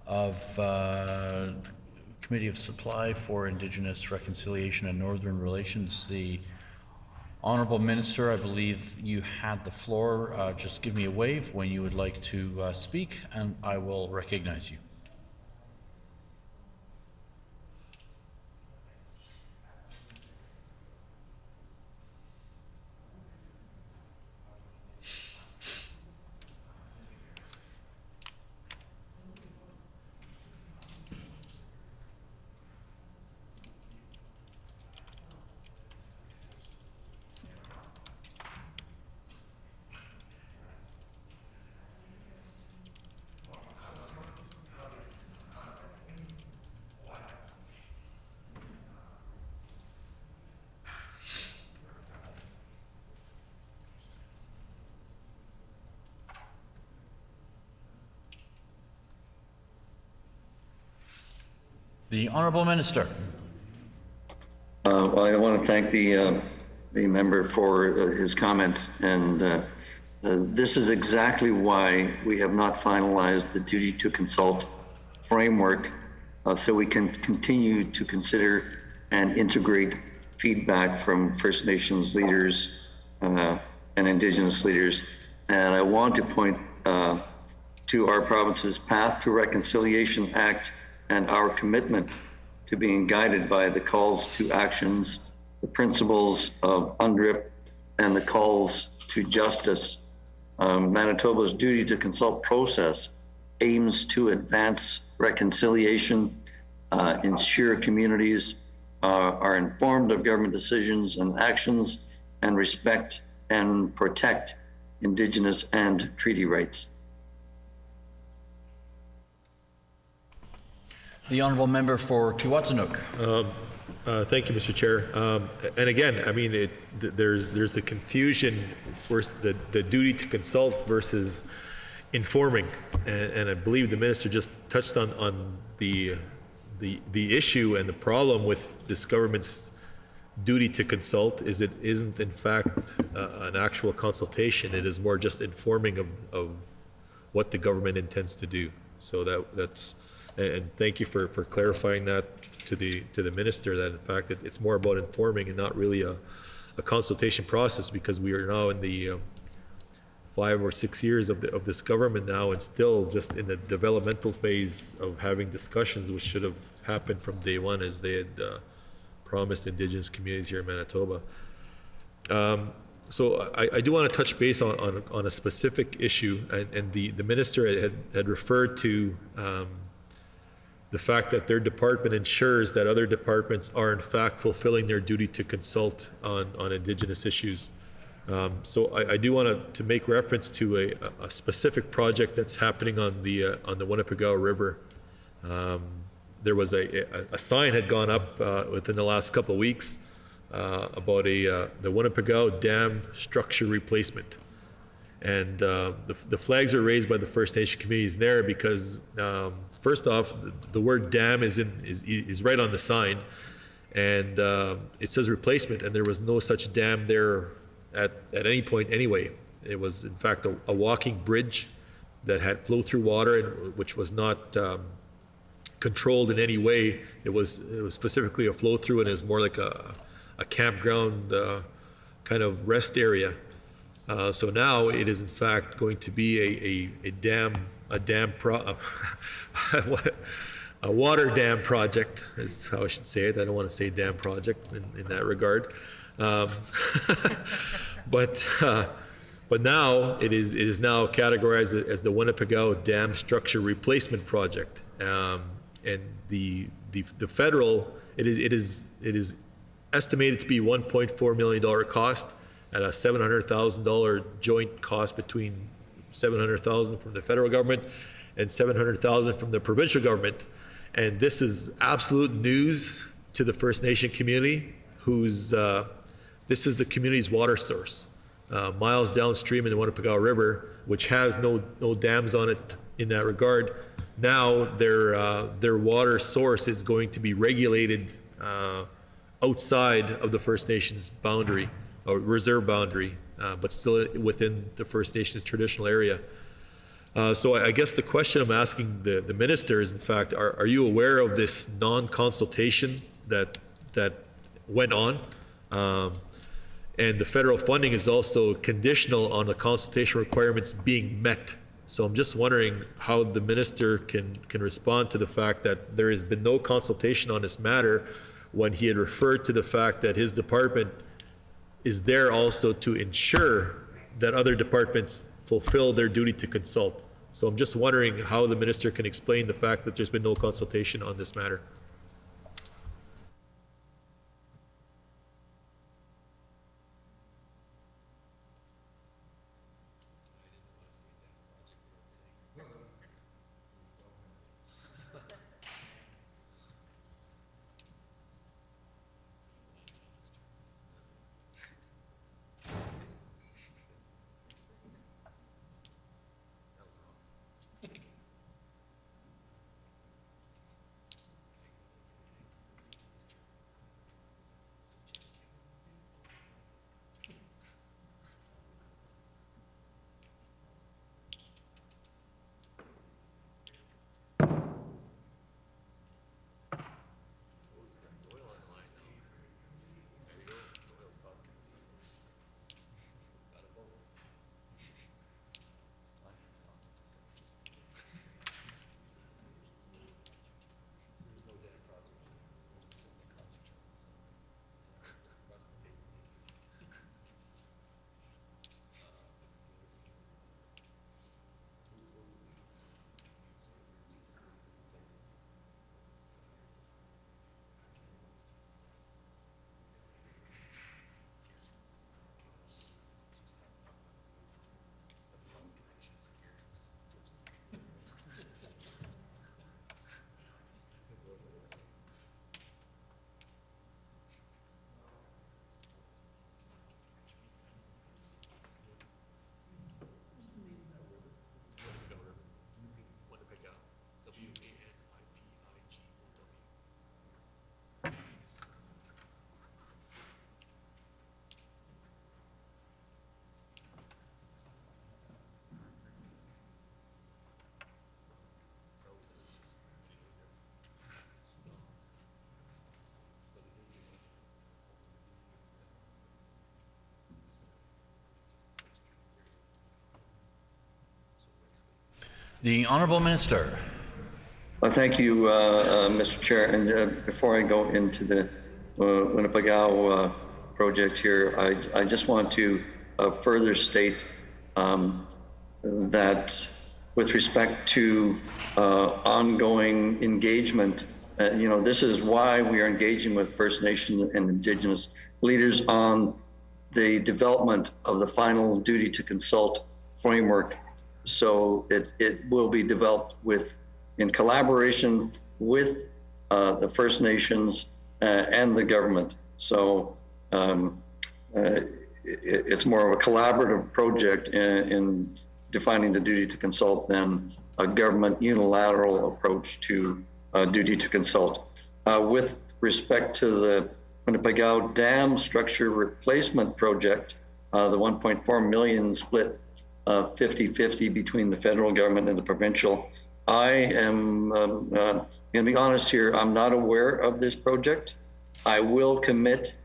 of Committee of Supply for Indigenous Reconciliation and Northern Relations. The Honourable Minister, I believe you had the floor. Just give me a wave when you would like to speak, and I will recognize you. The Honourable Minister. Well, I want to thank the member for his comments, and this is exactly why we have not finalized the duty to consult framework, so we can continue to consider and integrate feedback from First Nations leaders and Indigenous leaders. And I want to point to our province's Path to Reconciliation Act and our commitment to being guided by the calls to actions, the principles of UNDRIP, and the calls to justice. Manitoba's duty to consult process aims to advance reconciliation, ensure communities are informed of government decisions and actions, and respect and protect Indigenous and treaty rights. The Honourable Member for Kiiwetinoong. Thank you, Mr. Chair. And again, I mean, there's the confusion for the duty to consult versus informing, and I believe the minister just touched on the issue and the problem with this government's duty to consult is it isn't in fact an actual consultation. It is more just informing of what the government intends to do. So that's. And thank you for clarifying that to the minister, that in fact it's more about informing and not really a consultation process, because we are now in the 5 or 6 years of this government now, and still just in the developmental phase of having discussions, which should have happened from day one as they had promised Indigenous communities here in Manitoba. So I do want to touch base on a specific issue, and the minister had referred to the fact that their department ensures that other departments are in fact fulfilling their duty to consult on Indigenous issues. So I do want to make reference to a specific project that's happening on the Winnipeg River. There was a sign had gone up within the last couple of weeks about the Winnipeg Dam structure replacement. And the flags are raised by the First Nation communities there because first off, the word dam is right on the sign, and it says replacement, and there was no such dam there at any point anyway. It was in fact a walking bridge that had flow-through water, and which was not controlled in any way. It was specifically a flow-through, and it was more like a campground kind of rest area. So now it is in fact going to be a water dam project is how I should say it. I don't want to say dam project in that regard. But now it is now categorized as the Winnipeg Dam Structure Replacement Project. And the federal, it is estimated to be $1.4 million cost at a $700,000 joint cost between $700,000 from the federal government and $700,000 from the provincial government. And this is absolute news to the First Nation community, whose this is the community's water source. miles downstream in the Winnipeg River, which has no dams on it in that regard. Now their water source is going to be regulated outside of the First Nations boundary, or reserve boundary, but still within the First Nations traditional area. So I guess the question I'm asking the minister is, in fact, are you aware of this non-consultation that went on? And the federal funding is also conditional on the consultation requirements being met. So I'm just wondering how the minister can respond to the fact that there has been no consultation on this matter, when he had referred to the fact that his department is there also to ensure that other departments fulfill their duty to consult. So I'm just wondering how the minister can explain the fact that there's been no consultation on this matter. The Honourable Minister. Well, thank you, Mr. Chair. And before I go into the Winnipeg project here, I just want to further state that with respect to ongoing engagement, this is why we are engaging with First Nation and Indigenous leaders on the development of the final duty to consult framework. So it will be developed in collaboration with the First Nations and the government. So it's more of a collaborative project in defining the duty to consult than a government unilateral approach to duty to consult. With respect to the Winnipeg Dam structure replacement project, the 1.4 million split 50-50 between the federal government and the provincial. I am going to be honest here, I'm not aware of this project. I will commit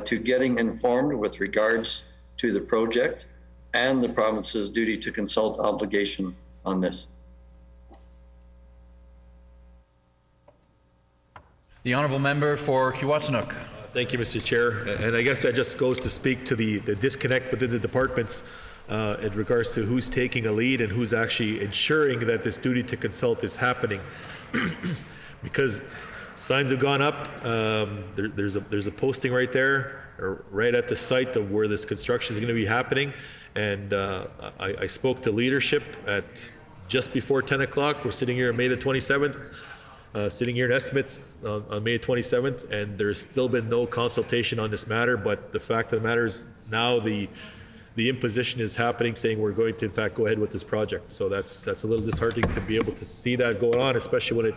to getting informed with regards to the project and the province's duty to consult obligation on this. The Honourable Member for Kiiwetinoong. Thank you, Mr. Chair. And I guess that just goes to speak to the disconnect within the departments in regards to who's taking a lead and who's actually ensuring that this duty to consult is happening. Because signs have gone up. There's a posting right there, or right at the site of where this construction is going to be happening. And I spoke to leadership at just before 10 o'clock. We're sitting here on May the 27th. Sitting here in estimates on May 27th, and there's still been no consultation on this matter. But the fact of the matter is now the the imposition is happening, saying we're going to in fact go ahead with this project. So that's a little disheartening to be able to see that going on, especially when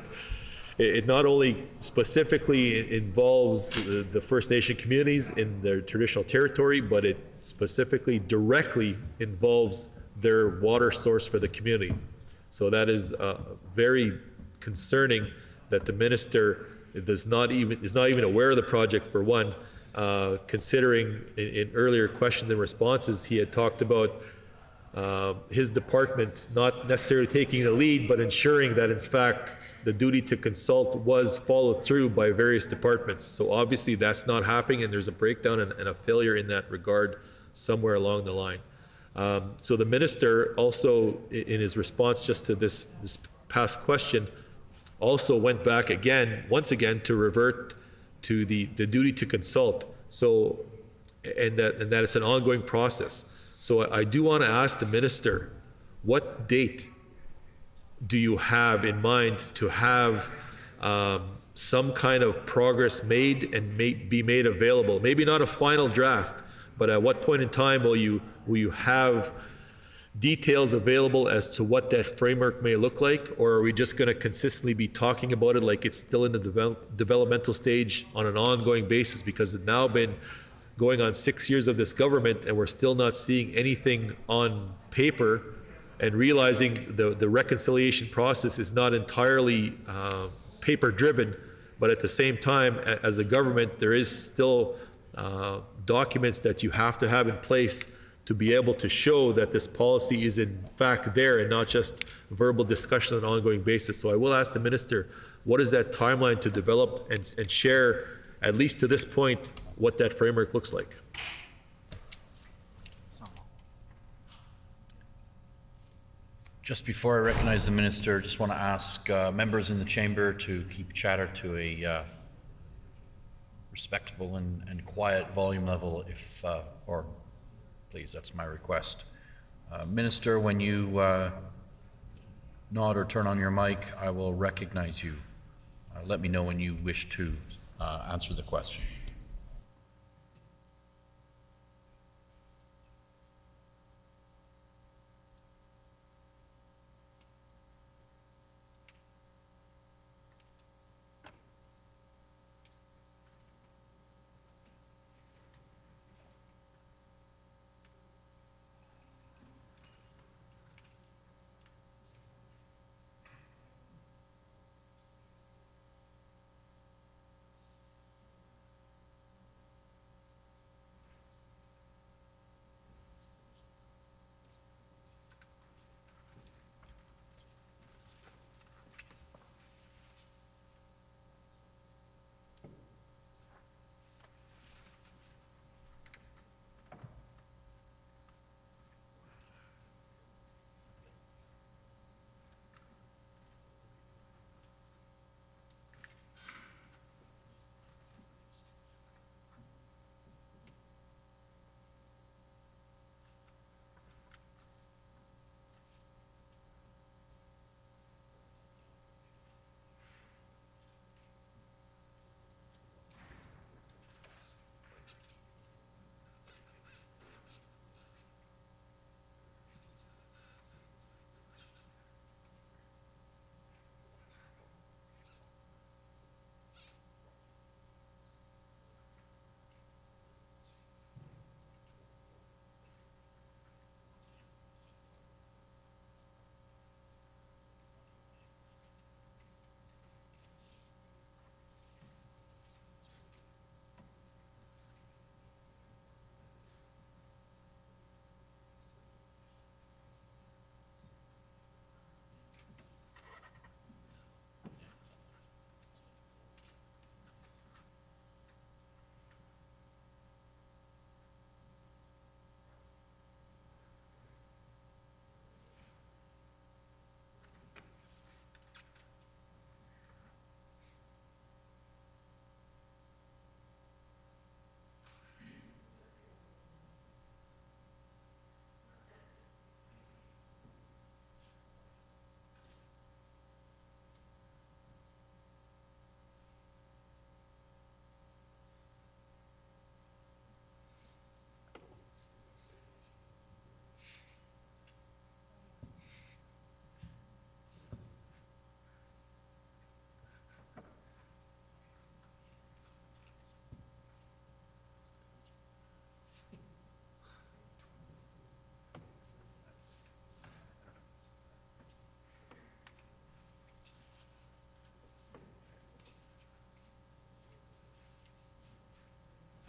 it not only specifically involves the First Nation communities in their traditional territory, but it specifically directly involves their water source for the community. So that is very concerning that the minister is not even aware of the project, for one, considering in earlier questions and responses he had talked about his department not necessarily taking the lead, but ensuring that in fact the duty to consult was followed through by various departments. So obviously that's not happening, and there's a breakdown and a failure in that regard somewhere along the line. So the minister also, in his response just to this past question, also went back once again to revert to the duty to consult. So, and that it's an ongoing process. So I do want to ask the minister, what date do you have in mind to have some kind of progress made and be made available? Maybe not a final draft, but at what point in time will you have details available as to what that framework may look like? Or are we just going to consistently be talking about it like it's still in the developmental stage on an ongoing basis, because it's now been going on 6 years of this government and we're still not seeing anything on paper, and realizing the reconciliation process is not entirely paper driven, but at the same time, as a government, there is still documents that you have to have in place to be able to show that this policy is in fact there and not just verbal discussion on an ongoing basis. So I will ask the minister, what is that timeline to develop and share, at least to this point, what that framework looks like? Just before I recognize the minister, just want to ask members in the chamber to keep chatter to a respectable and quiet volume level, if or please, that's my request. Minister, when you nod or turn on your mic, I will recognize you. Let me know when you wish to answer the question.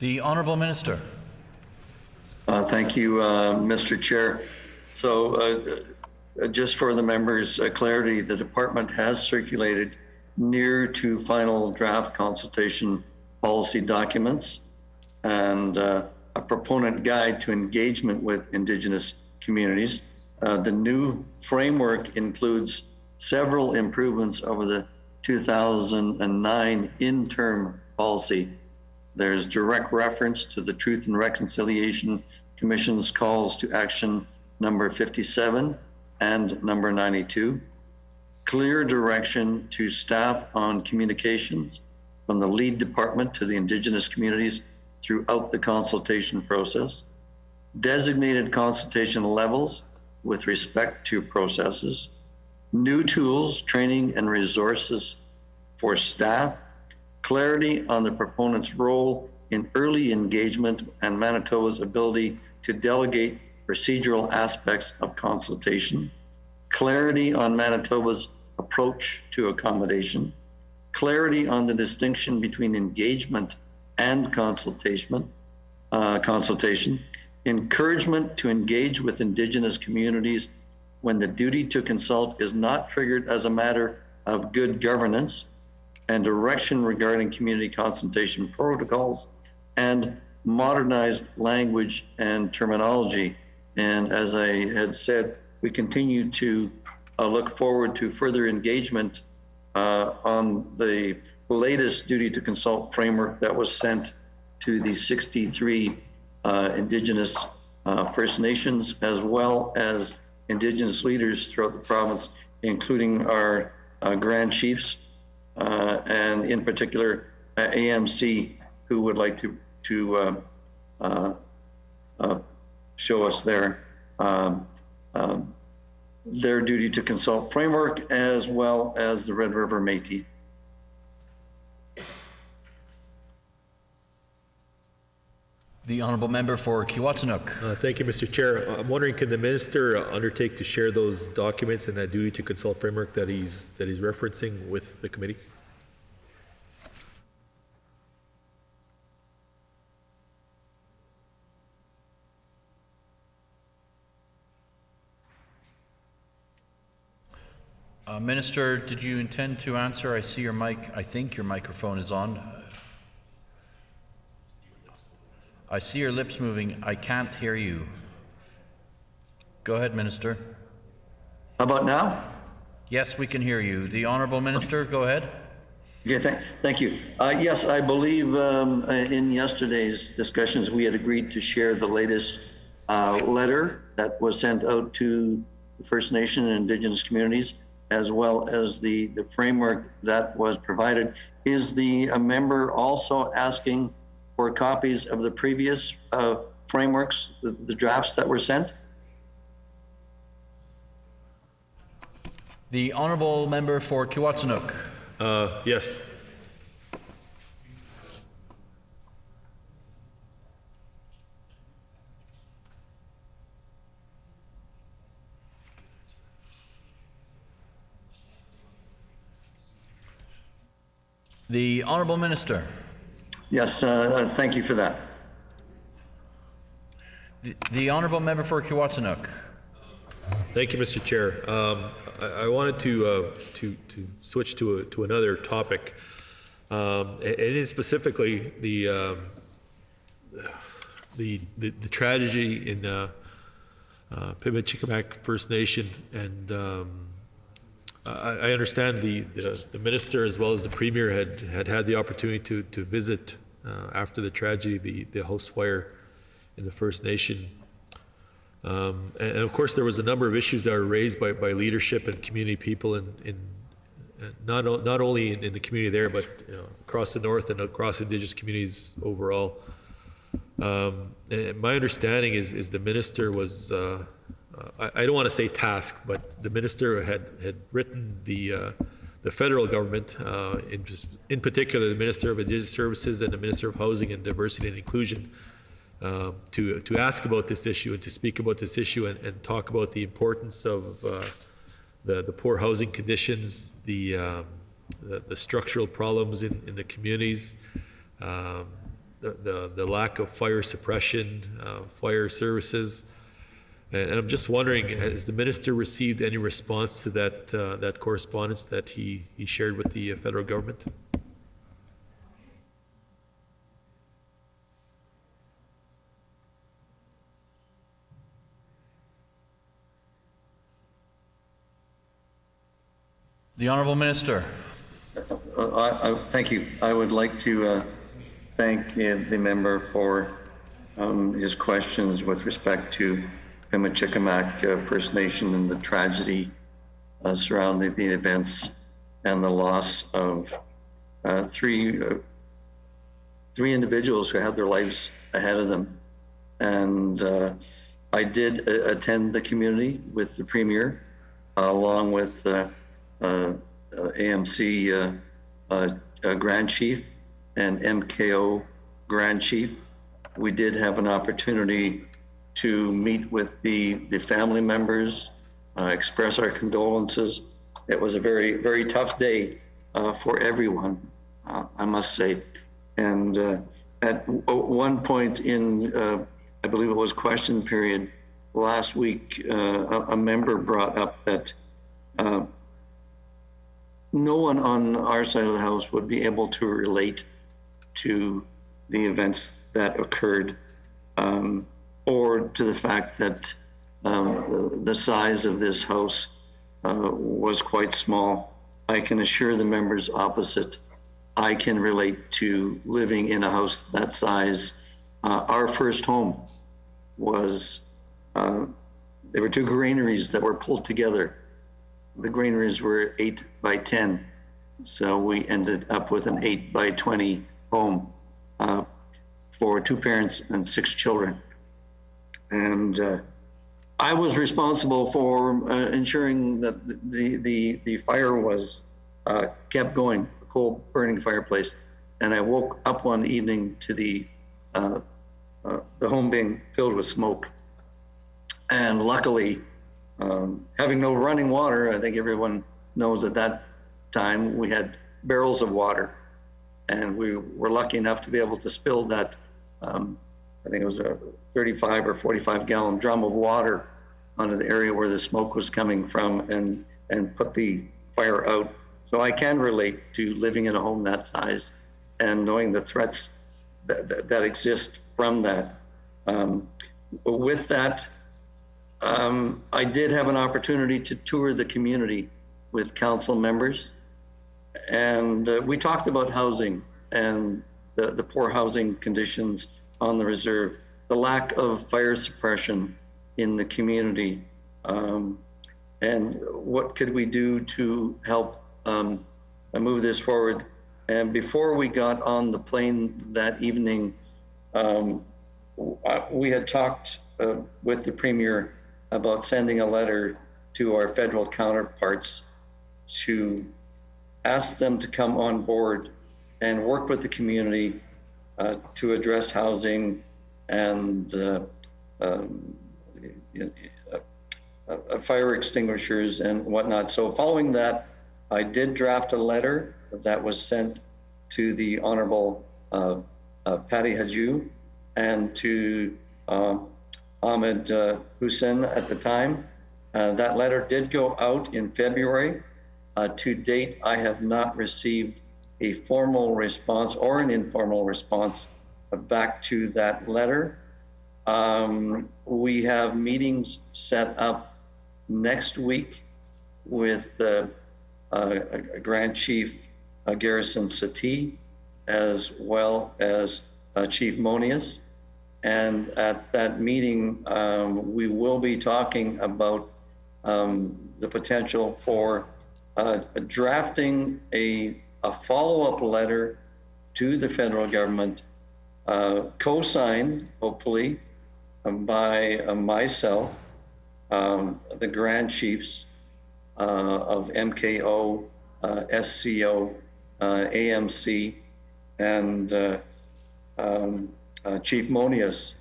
The Honourable Minister. Thank you, Mr. Chair. So just for the members' clarity, the department has circulated near to final draft consultation policy documents and a proponent guide to engagement with Indigenous communities. The new framework includes several improvements over the 2009 interim policy. There's direct reference to the Truth and Reconciliation Commission's calls to action number 57 and number 92. Clear direction to staff on communications from the lead department to the Indigenous communities throughout the consultation process. Designated consultation levels with respect to processes. New tools, training, and resources for staff. Clarity on the proponent's role in early engagement and Manitoba's ability to delegate procedural aspects of consultation. Clarity on Manitoba's approach to accommodation. Clarity on the distinction between engagement and consultation. Encouragement to engage with Indigenous communities when the duty to consult is not triggered as a matter of good governance, and direction regarding community consultation protocols, and modernized language and terminology. And as I had said, we continue to look forward to further engagement on the latest duty to consult framework that was sent to the 63 Indigenous First Nations, as well as Indigenous leaders throughout the province, including our Grand Chiefs, and in particular AMC, who would like to show us their duty to consult framework, as well as the Red River Métis. The Honourable Member for Kiiwetinoong. Thank you, Mr. Chair. I'm wondering, can the minister undertake to share those documents and that duty to consult framework that he's referencing with the committee? Minister, did you intend to answer? I see your mic. I think your microphone is on. I see your lips moving. I can't hear you. Go ahead, Minister. How about now? Yes, we can hear you. The Honourable Minister, go ahead. Okay, thank you. Yes, I believe in yesterday's discussions, we had agreed to share the latest letter that was sent out to the First Nation and Indigenous communities, as well as the framework that was provided. Is the member also asking for copies of the previous frameworks, the drafts that were sent? The Honourable Member for Kiiwetinoong. Yes. The Honourable Minister. Yes, thank you for that. The Honourable Member for Kiiwetinoong. Thank you, Mr. Chair. I wanted to switch to another topic. It is specifically the tragedy in Pimicikamak First Nation, and I understand the minister as well as the premier had the opportunity to visit after the tragedy, the house fire in the First Nation. And of course, there was a number of issues that were raised by leadership and community people in not only in the community there, but across the north and across Indigenous communities overall. And my understanding is the minister was, I don't want to say tasked, but the minister had written the federal government, in particular the Minister of Indigenous Services and the Minister of Housing and Diversity and Inclusion, to ask about this issue and to speak about this issue and talk about the importance of the poor housing conditions, the structural problems in the communities, the lack of fire suppression, fire services. And I'm just wondering, has the minister received any response to that correspondence that he shared with the federal government? The Honourable Minister. Thank you. I would like to thank the member for his questions with respect to Pimachikamak First Nation and the tragedy surrounding the events and the loss of three individuals who had their lives ahead of them. And I did attend the community with the Premier, along with AMC Grand Chief and MKO Grand Chief. We did have an opportunity to meet with the family members, express our condolences. It was a very, very tough day for everyone, I must say. And at one point in, I believe it was question period last week, a member brought up that no one on our side of the house would be able to relate to the events that occurred, or to the fact that the size of this house was quite small. I can assure the members opposite, I can relate to living in a house that size. Our first home was, there were two granaries that were pulled together. The granaries were 8 by 10. So we ended up with an 8 by 20 home for 2 parents and 6 children. And I was responsible for ensuring that the fire was kept going, the coal burning fireplace. And I woke up one evening to the home being filled with smoke. And luckily, having no running water, I think everyone knows at that time we had barrels of water, and we were lucky enough to be able to spill that, I think it was a 35 or 45 gallon drum of water onto the area where the smoke was coming from, and put the fire out. So I can relate to living in a home that size and knowing the threats that exist from that. With that, I did have an opportunity to tour the community with council members, and we talked about housing and the poor housing conditions on the reserve, the lack of fire suppression in the community, and what could we do to help move this forward. And before we got on the plane that evening, we had talked with the Premier about sending a letter to our federal counterparts to ask them to come on board and work with the community to address housing and fire extinguishers and whatnot. So following that, I did draft a letter that was sent to the Honorable Patty Hajju and to Ahmed Hussein at the time. That letter did go out in February. To date, I have not received a formal response or an informal response back to that letter. We have meetings set up next week with Grand Chief Garrison Satie, as well as Chief Monius. And at that meeting, we will be talking about the potential for drafting a follow-up letter to the federal government, co-signed, hopefully, by myself, the Grand Chiefs of MKO, SCO, AMC, and Chief Monius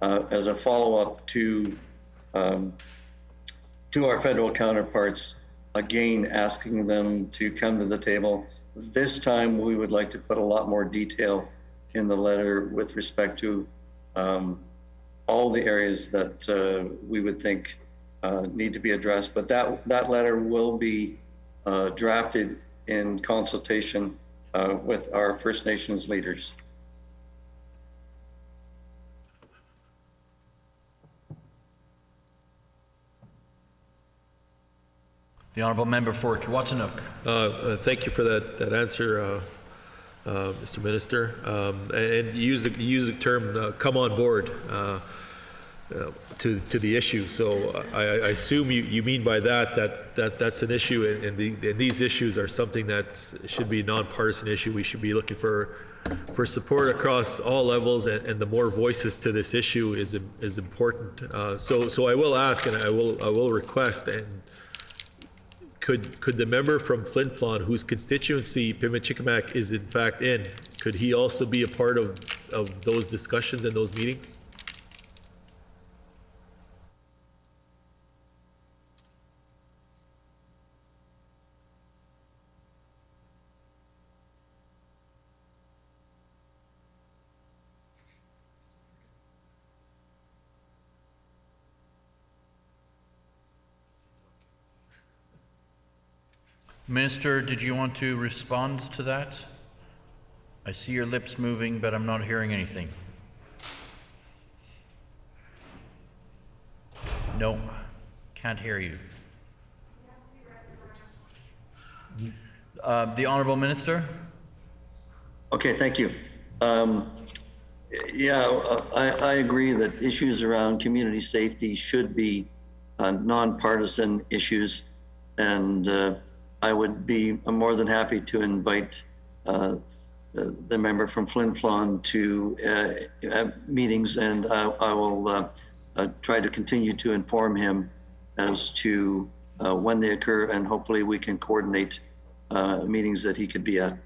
as a follow-up to our federal counterparts, again asking them to come to the table. This time we would like to put a lot more detail in the letter with respect to all the areas that we would think need to be addressed. But that letter will be drafted in consultation with our First Nations leaders. The Honourable Member for Kiwatanuk. Thank you for that answer, Mr. Minister. And you use the term "come on board" to the issue. So I assume you mean by that's an issue, and these issues are something that should be a nonpartisan issue. We should be looking for support across all levels, and the more voices to this issue is important. So I will ask, and I will request, and could the member from Flin Flon, whose constituency Pimachikamak is in fact in, could he also be a part of those discussions and those meetings? Minister, did you want to respond to that? I see your lips moving, but I'm not hearing anything. No, can't hear you. The Honourable Minister? Okay, thank you. Yeah, I agree that issues around community safety should be nonpartisan issues, and I would be more than happy to invite the member from Flin Flon to meetings, and I will try to continue to inform him as to when they occur, and hopefully we can coordinate meetings that he could be at.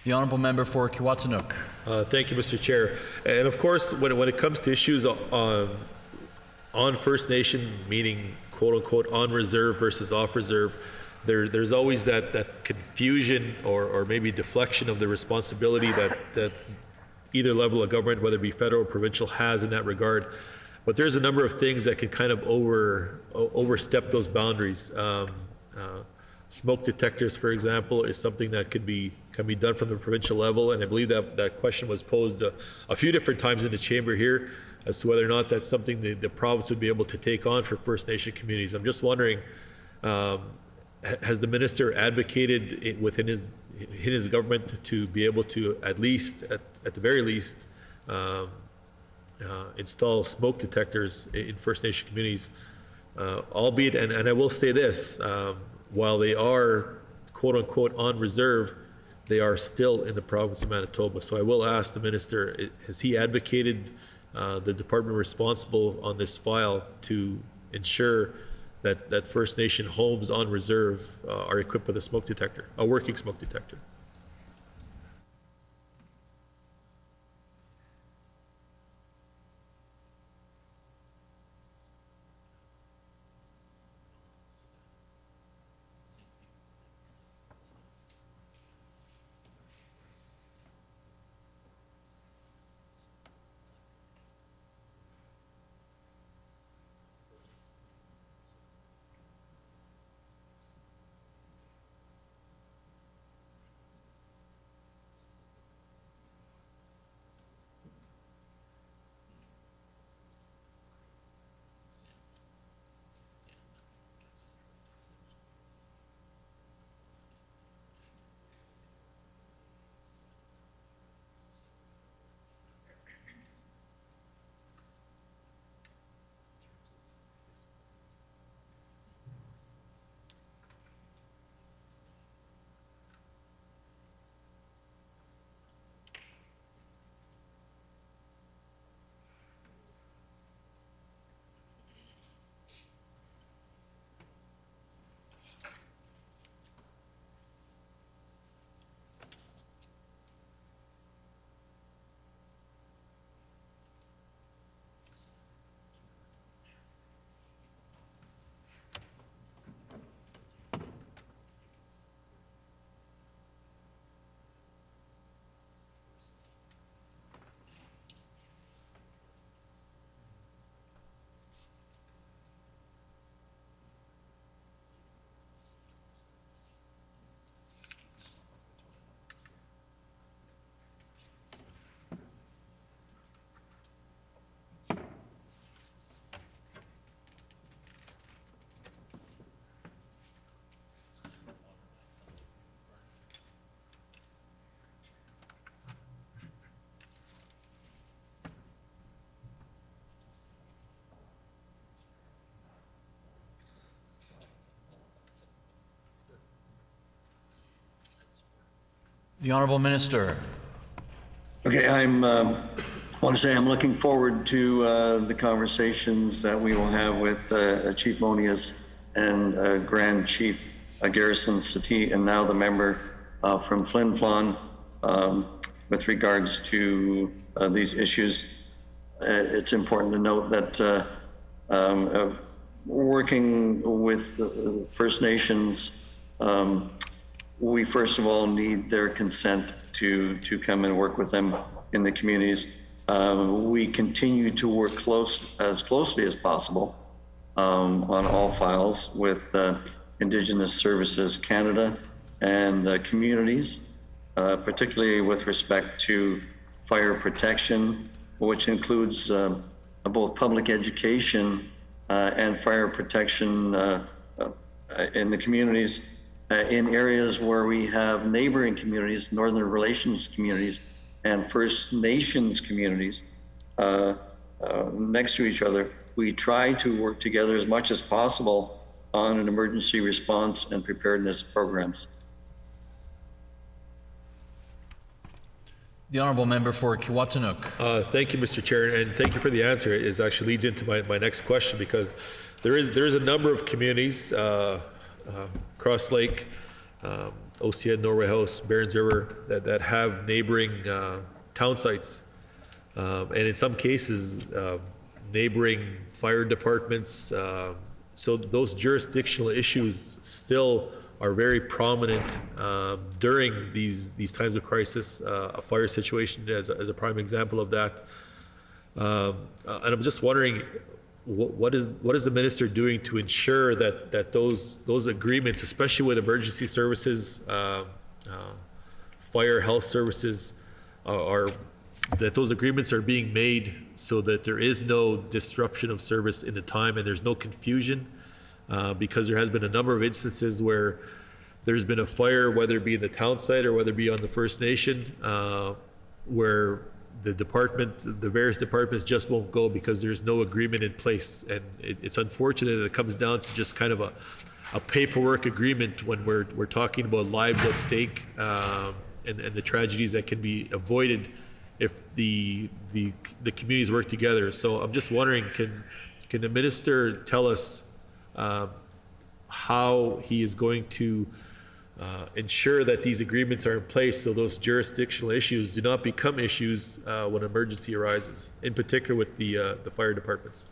The Honourable Member for Kiwatanuk. Thank you, Mr. Chair. And of course, when it comes to issues on First Nation, meaning quote unquote on reserve versus off reserve, there's always that confusion or maybe deflection of the responsibility that either level of government, whether it be federal or provincial, has in that regard. But there's a number of things that can kind of overstep those boundaries. Smoke detectors, for example, is something that can be done from the provincial level, and I believe that question was posed a few different times in the chamber here as to whether or not that's something the province would be able to take on for First Nation communities. I'm just wondering, has the minister advocated within his government to be able to at the very least, install smoke detectors in First Nation communities, albeit, and I will say this, while they are quote unquote on reserve, they are still in the province of Manitoba. So I will ask the minister, has he advocated the department responsible on this file to ensure that First Nation homes on reserve are equipped with a smoke detector, a working smoke detector? The Honourable Minister. Okay, want to say I'm looking forward to the conversations that we will have with Chief Monias and Grand Chief Garrison Satie, and now the member from Flin Flon with regards to these issues. It's important to note that working with the First Nations, we first of all need their consent to come and work with them in the communities. We continue to work as closely as possible on all files with Indigenous Services Canada and communities, particularly with respect to fire protection, which includes both public education and fire protection in the communities, in areas where we have neighboring communities, Northern Relations communities, and First Nations communities next to each other. We try to work together as much as possible on an emergency response and preparedness programs. The Honourable Member for Kiwatanuk. Thank you, Mr. Chair, and thank you for the answer. It actually leads into my next question, because there is a number of communities, Cross Lake, Osea, Norway House, Barons River, that have neighboring town sites, and in some cases, neighboring fire departments. So those jurisdictional issues still are very prominent during these times of crisis. A fire situation as a prime example of that. And I'm just wondering, what is the minister doing to ensure that those agreements, especially with emergency services, fire, health services, that those agreements are being made so that there is no disruption of service in the time and there's no confusion, because there has been a number of instances where there's been a fire, whether it be in the town site or whether it be on the First Nation, where the various departments just won't go because there's no agreement in place. And it's unfortunate that it comes down to just kind of a paperwork agreement when we're talking about lives at stake, and the tragedies that can be avoided if the communities work together. So I'm just wondering, can the minister tell us how he is going to ensure that these agreements are in place so those jurisdictional issues do not become issues when emergency arises, in particular with the fire departments?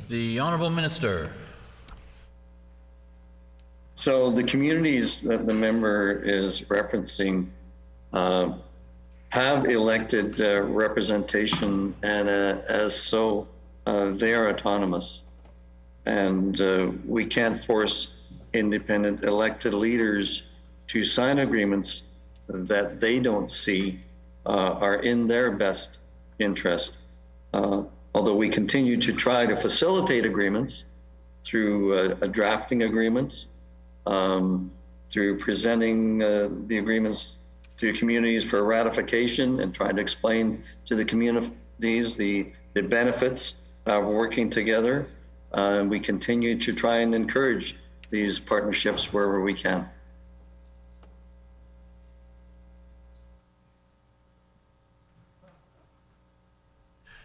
The Honourable Minister. So the communities that the member is referencing have elected representation, and as so, they are autonomous. And we can't force independent elected leaders to sign agreements that they don't see are in their best interest. Although we continue to try to facilitate agreements through drafting agreements, through presenting the agreements to communities for ratification and trying to explain to the communities the benefits of working together. We continue to try and encourage these partnerships wherever we can.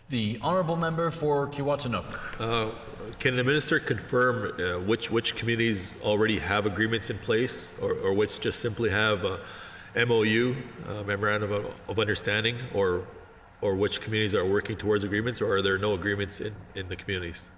The Honourable Member for Kiwatanuk. Can the minister confirm which communities already have agreements in place, or which just simply have a MOU, memorandum of understanding, or which communities are working towards agreements, or are there no agreements in the communities?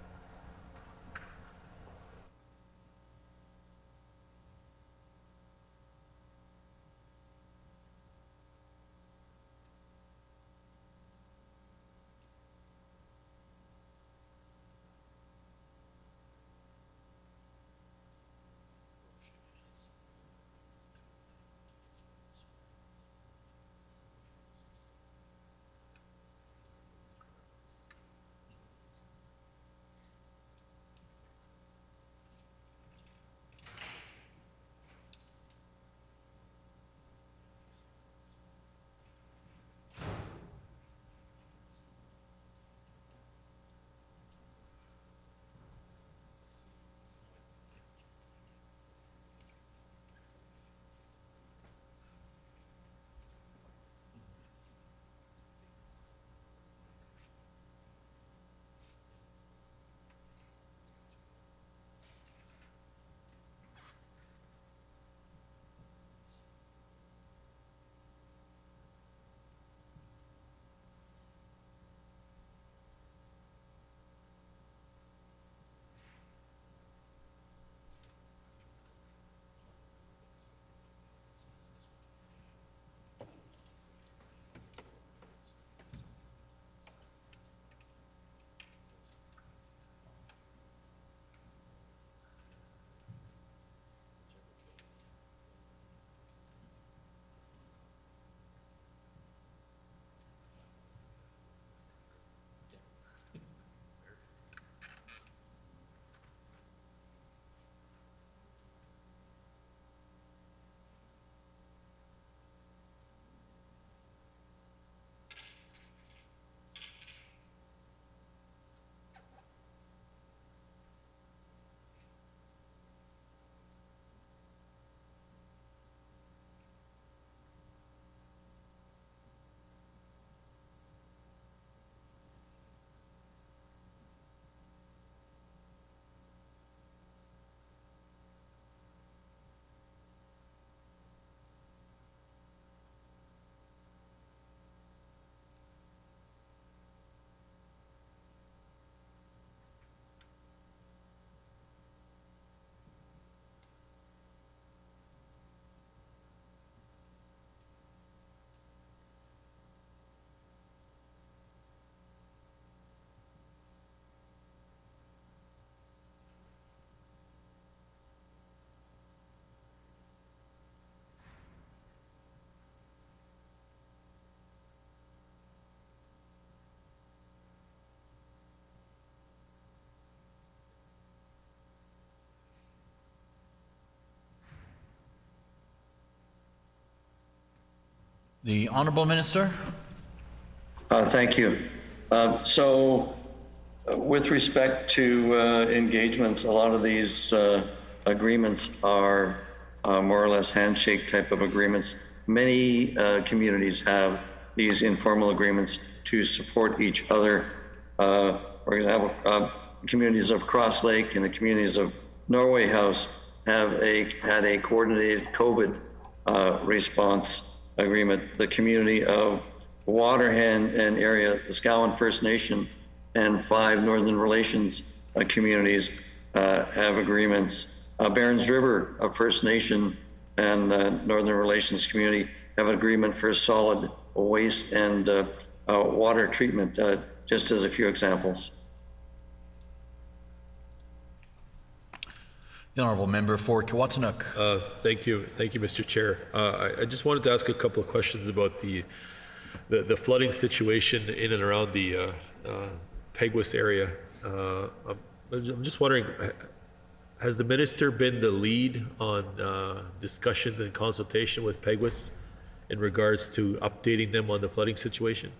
The Honourable Minister. Thank you. With respect to engagements, a lot of these agreements are more or less handshake type of agreements. Many communities have these informal agreements to support each other. For example, communities of Cross Lake and the communities of Norway House have had a coordinated COVID response agreement. The community of Waterhen and area, the Scowan First Nation, and 5 Northern Relations communities have agreements. Barons River, a First Nation and Northern Relations community, have an agreement for solid waste and water treatment, just as a few examples. The honourable member for Kiwatanuk. Thank you, Mr. Chair. I just wanted to ask a couple of questions about the flooding situation in and around the Peguis area. I'm just wondering, has the minister been the lead on discussions and consultation with Peguis in regards to updating them on the flooding situation?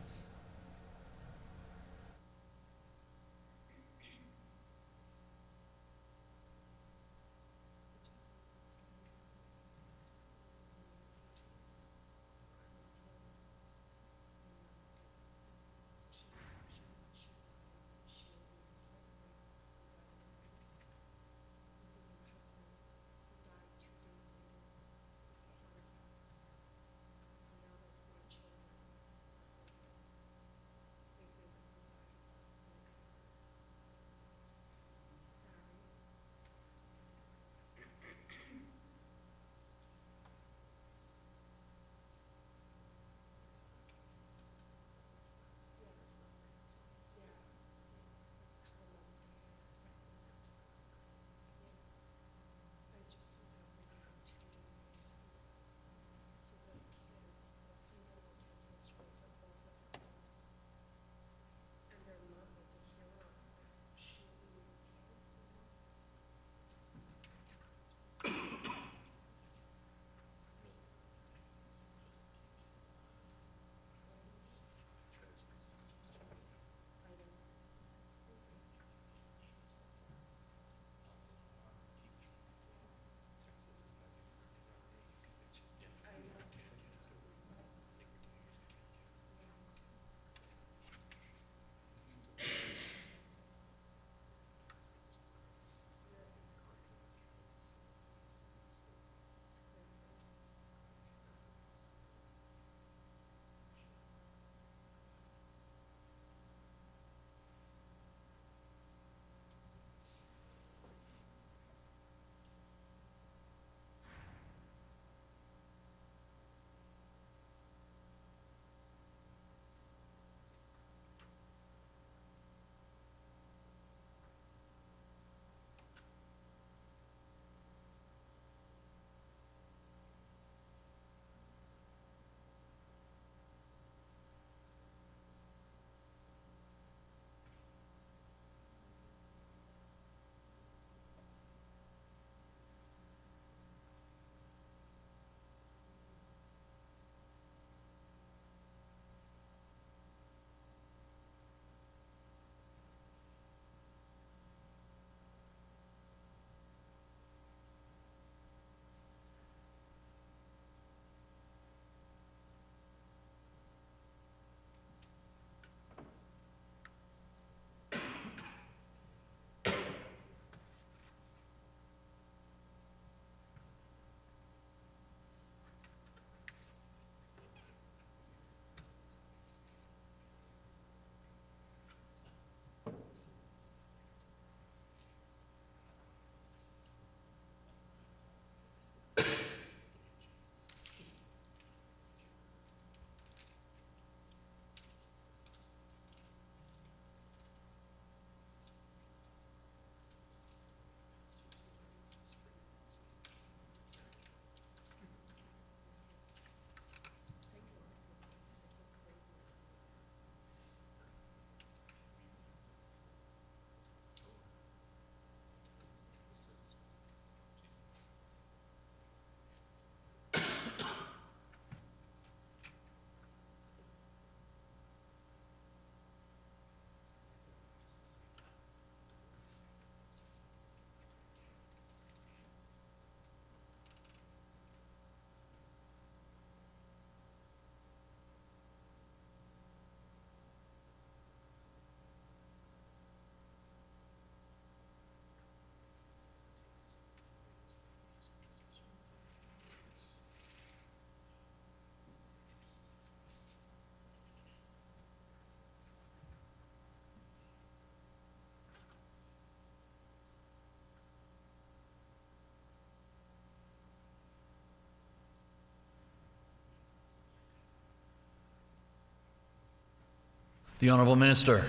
The Honourable Minister.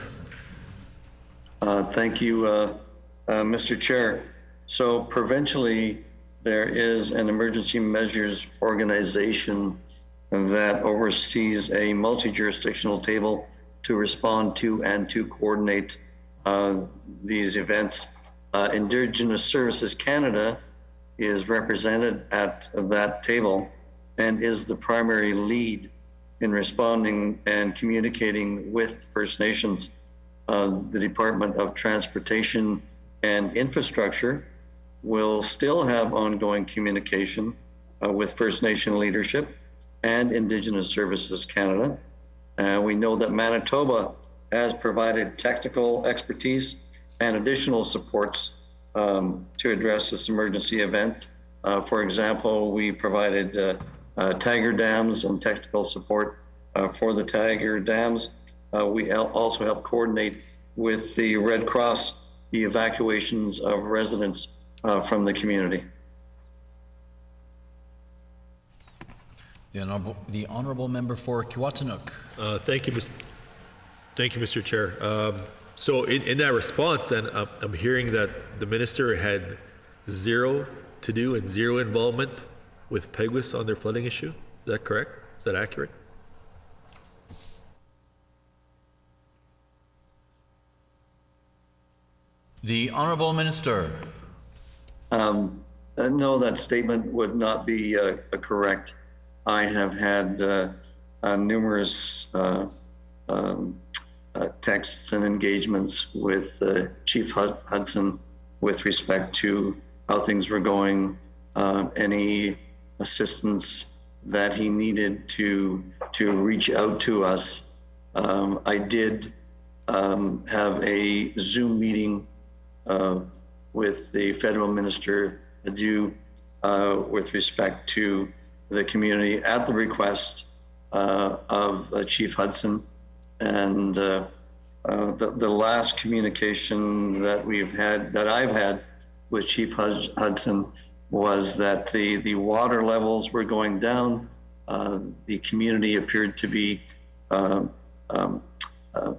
Thank you, Mr. Chair. So provincially, there is an emergency measures organization that oversees a multi-jurisdictional table to respond to and to coordinate these events. Indigenous Services Canada is represented at that table and is the primary lead in responding and communicating with First Nations. The Department of Transportation and Infrastructure will still have ongoing communication with First Nation leadership and Indigenous Services Canada. We know that Manitoba has provided technical expertise and additional supports to address this emergency event. For example, we provided Tiger dams and technical support for the Tiger dams. We also help coordinate with the Red Cross the evacuations of residents from the community. The Honourable Member for Kiwatanuk. Thank you, Mr. Chair. So in that response, then, I'm hearing that the minister had zero to do and zero involvement with Peguis on their flooding issue. Is that correct? Is that accurate? The Honourable Minister. No, that statement would not be correct. I have had numerous texts and engagements with Chief Hudson with respect to how things were going, any assistance that he needed to reach out to us. I did have a Zoom meeting with the federal minister Adieu with respect to the community at the request of Chief Hudson. And the last communication that I've had with Chief Hudson was that the water levels were going down. The community appeared to be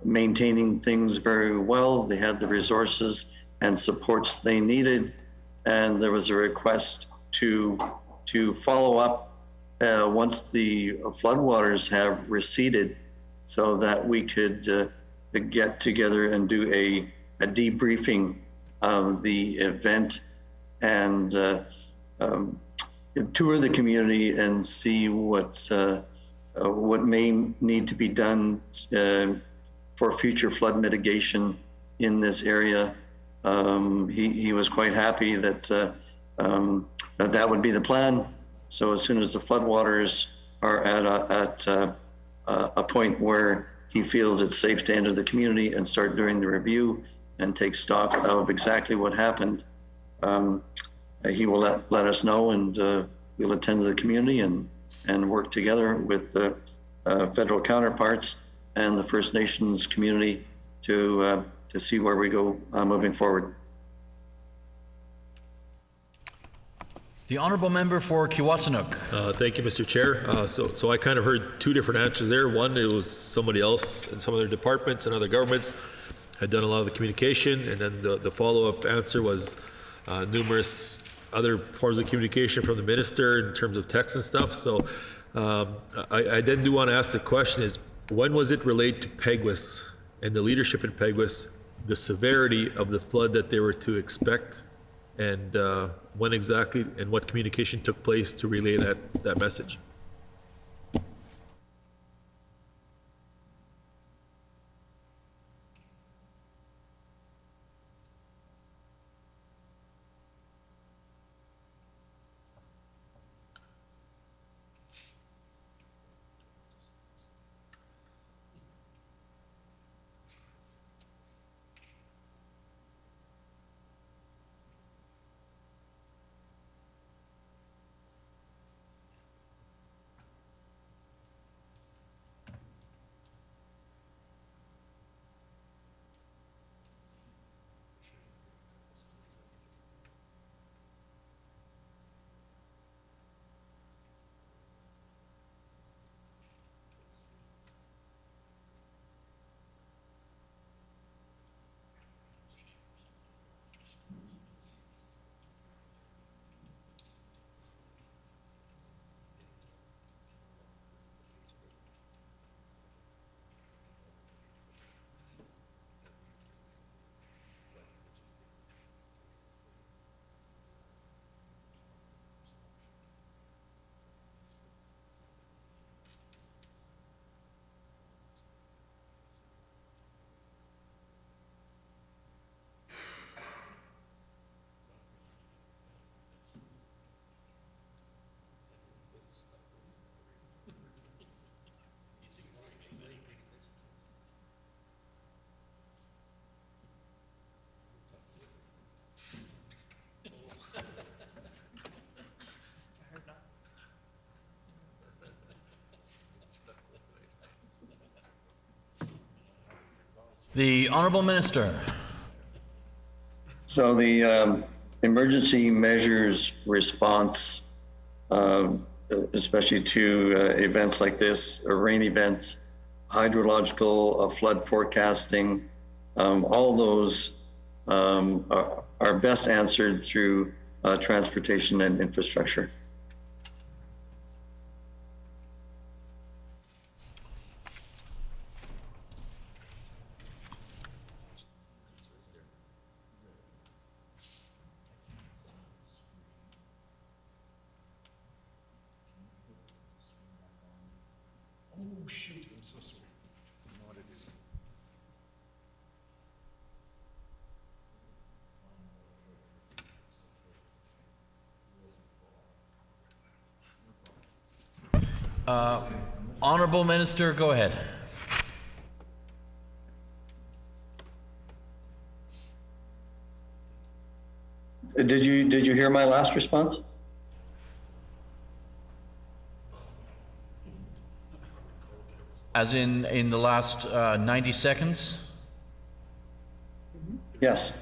maintaining things very well. They had the resources and supports they needed, and there was a request to follow up once the floodwaters have receded, so that we could get together and do a debriefing of the event and tour the community and see what may need to be done for future flood mitigation in this area. He was quite happy that that would be the plan. So as soon as the floodwaters are at a point where he feels it's safe to enter the community and start doing the review and take stock of exactly what happened, he will let us know, and we'll attend to the community and work together with the federal counterparts and the First Nations community to see where we go moving forward. The Honourable Member for Kiwatanuk. Thank you, Mr. Chair. So I kind of heard two different answers there. One, it was somebody else in some other departments and other governments had done a lot of the communication, and then the follow-up answer was numerous other forms of communication from the minister in terms of text and stuff. So I then do want to ask the question is, when was it related to Peguis and the leadership in Peguis, the severity of the flood that they were to expect, and when exactly and what communication took place to relay that message? The Honourable Minister. So the emergency measures response, especially to events like this, rain events, hydrological flood forecasting, all those are best answered through transportation and infrastructure. Oh, shoot, I'm so sorry. You know what it is. Honourable Minister, go ahead. Did you hear my last response? As in the last 90 seconds? Yes.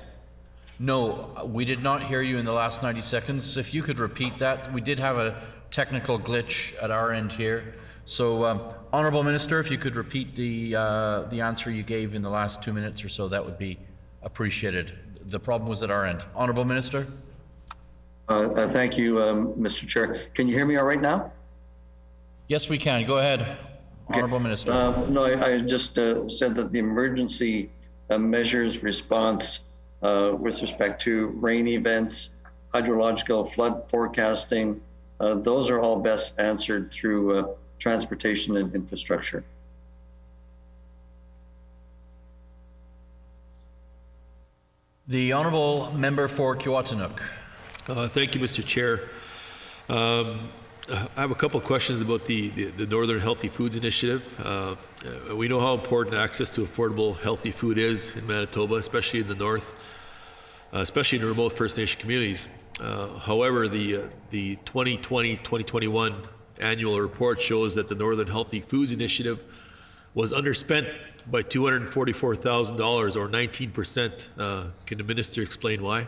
No, we did not hear you in the last 90 seconds. If you could repeat that, we did have a technical glitch at our end here. So, Honourable Minister, if you could repeat the answer you gave in the last 2 minutes or so, that would be appreciated. The problem was at our end. Honourable Minister? Thank you, Mr. Chair. Can you hear me all right now? Yes, we can. Go ahead, Honourable Minister. No, I just said that the emergency measures response with respect to rain events, hydrological flood forecasting, those are all best answered through transportation and infrastructure. The Honourable Member for Kiwatanuk. Thank you, Mr. Chair. I have a couple of questions about the Northern Healthy Foods Initiative. We know how important access to affordable, healthy food is in Manitoba, especially in the north, especially in remote First Nation communities. However, the 2020-2021 annual report shows that the Northern Healthy Foods Initiative was underspent by $244,000 or 19%. Can the minister explain why?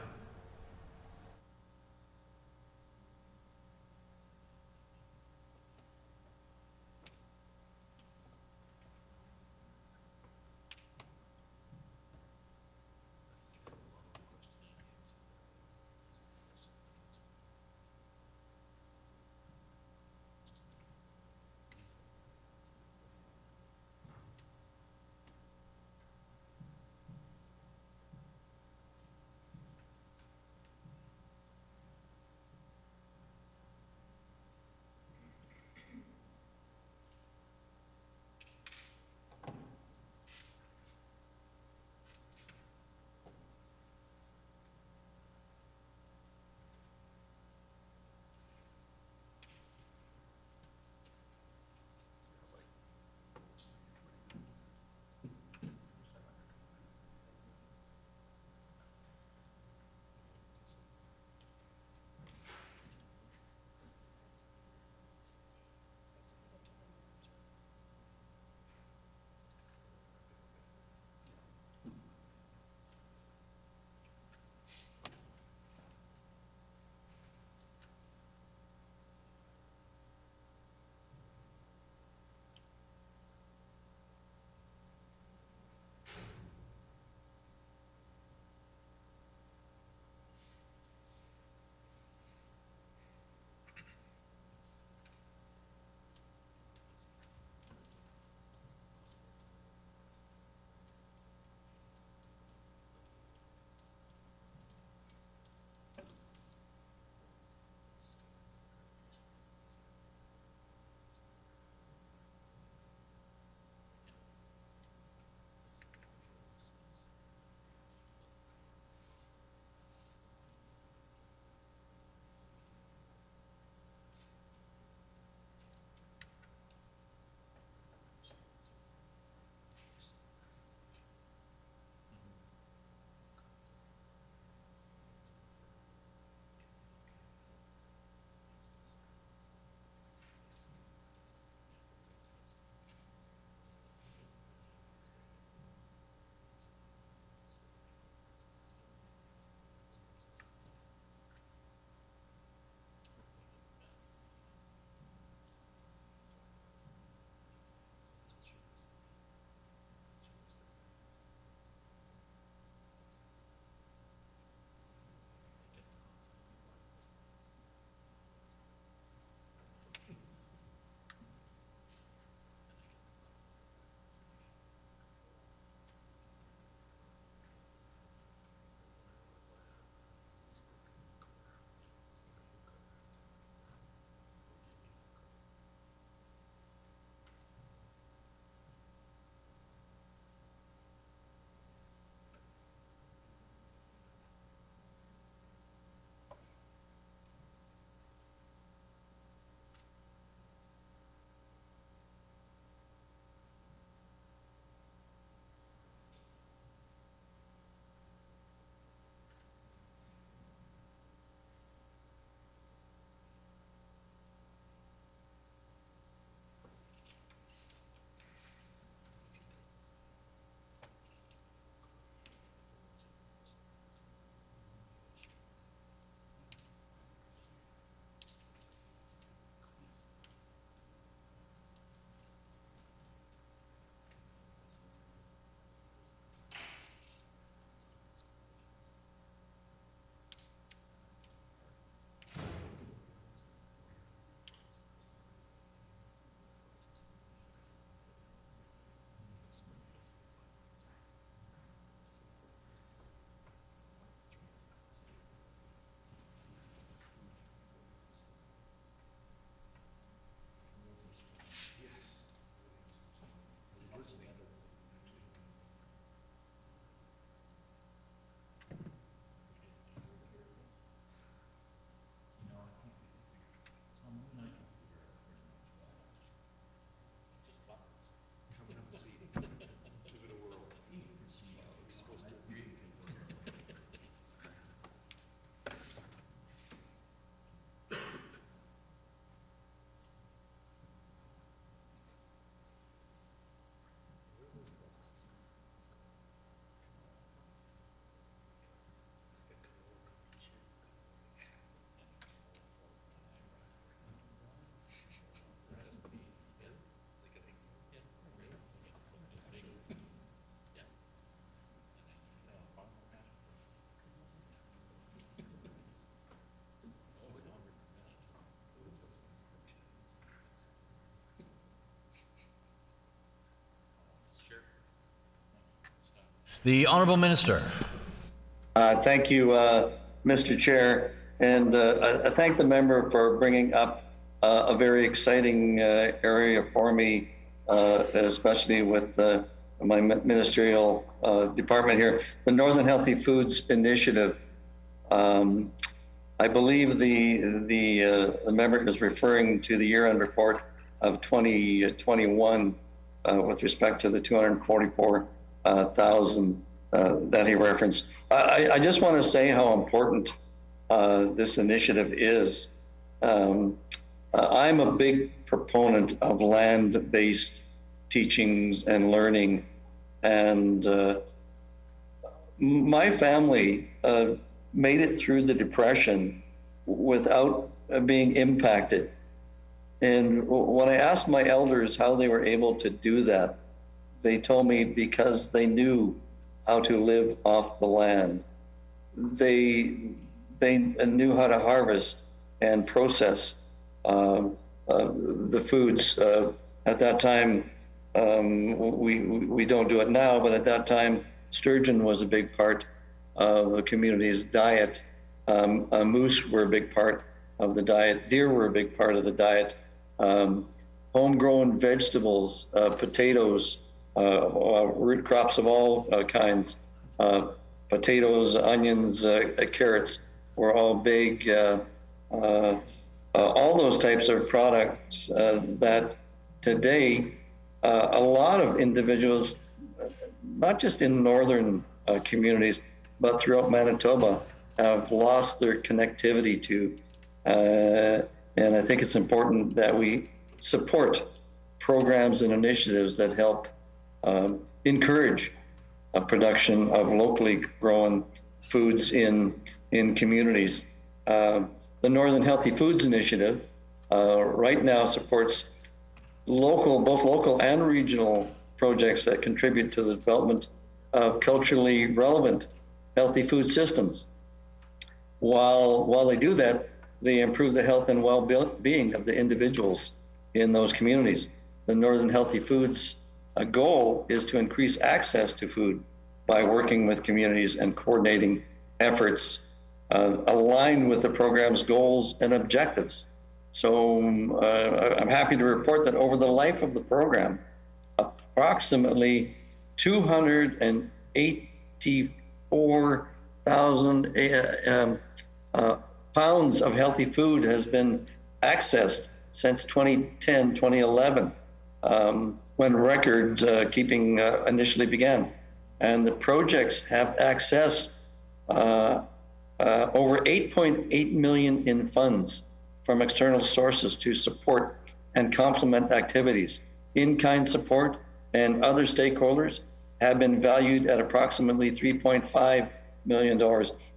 The Honourable Minister. Thank you, Mr. Chair, and I thank the member for bringing up a very exciting area for me, especially with my ministerial department here, the Northern Healthy Foods Initiative. I believe the member is referring to the year-end report of 2021 with respect to the 244,000 that he referenced. I just want to say how important this initiative is. I'm a big proponent of land-based teachings and learning, and my family made it through the Depression without being impacted. And when I asked my elders how they were able to do that, they told me because they knew how to live off the land. They knew how to harvest and process the foods. At that time, we don't do it now, but at that time, sturgeon was a big part of the community's diet. Moose were a big part of the diet. Deer were a big part of the diet. Homegrown vegetables, potatoes, root crops of all kinds, potatoes, onions, carrots were all big. All those types of products that today a lot of individuals, not just in northern communities, but throughout Manitoba, have lost their connectivity to. And I think it's important that we support programs and initiatives that help encourage a production of locally grown foods in communities. The Northern Healthy Foods Initiative right now supports both local and regional projects that contribute to the development of culturally relevant healthy food systems. While they do that, they improve the health and well-being of the individuals in those communities. The Northern Healthy Foods goal is to increase access to food by working with communities and coordinating efforts aligned with the program's goals and objectives. So I'm happy to report that over the life of the program, approximately 284,000 pounds of healthy food has been accessed since 2010, 2011, when record keeping initially began. And the projects have accessed over 8.8 million in funds from external sources to support and complement activities. In-kind support and other stakeholders have been valued at approximately $3.5 million.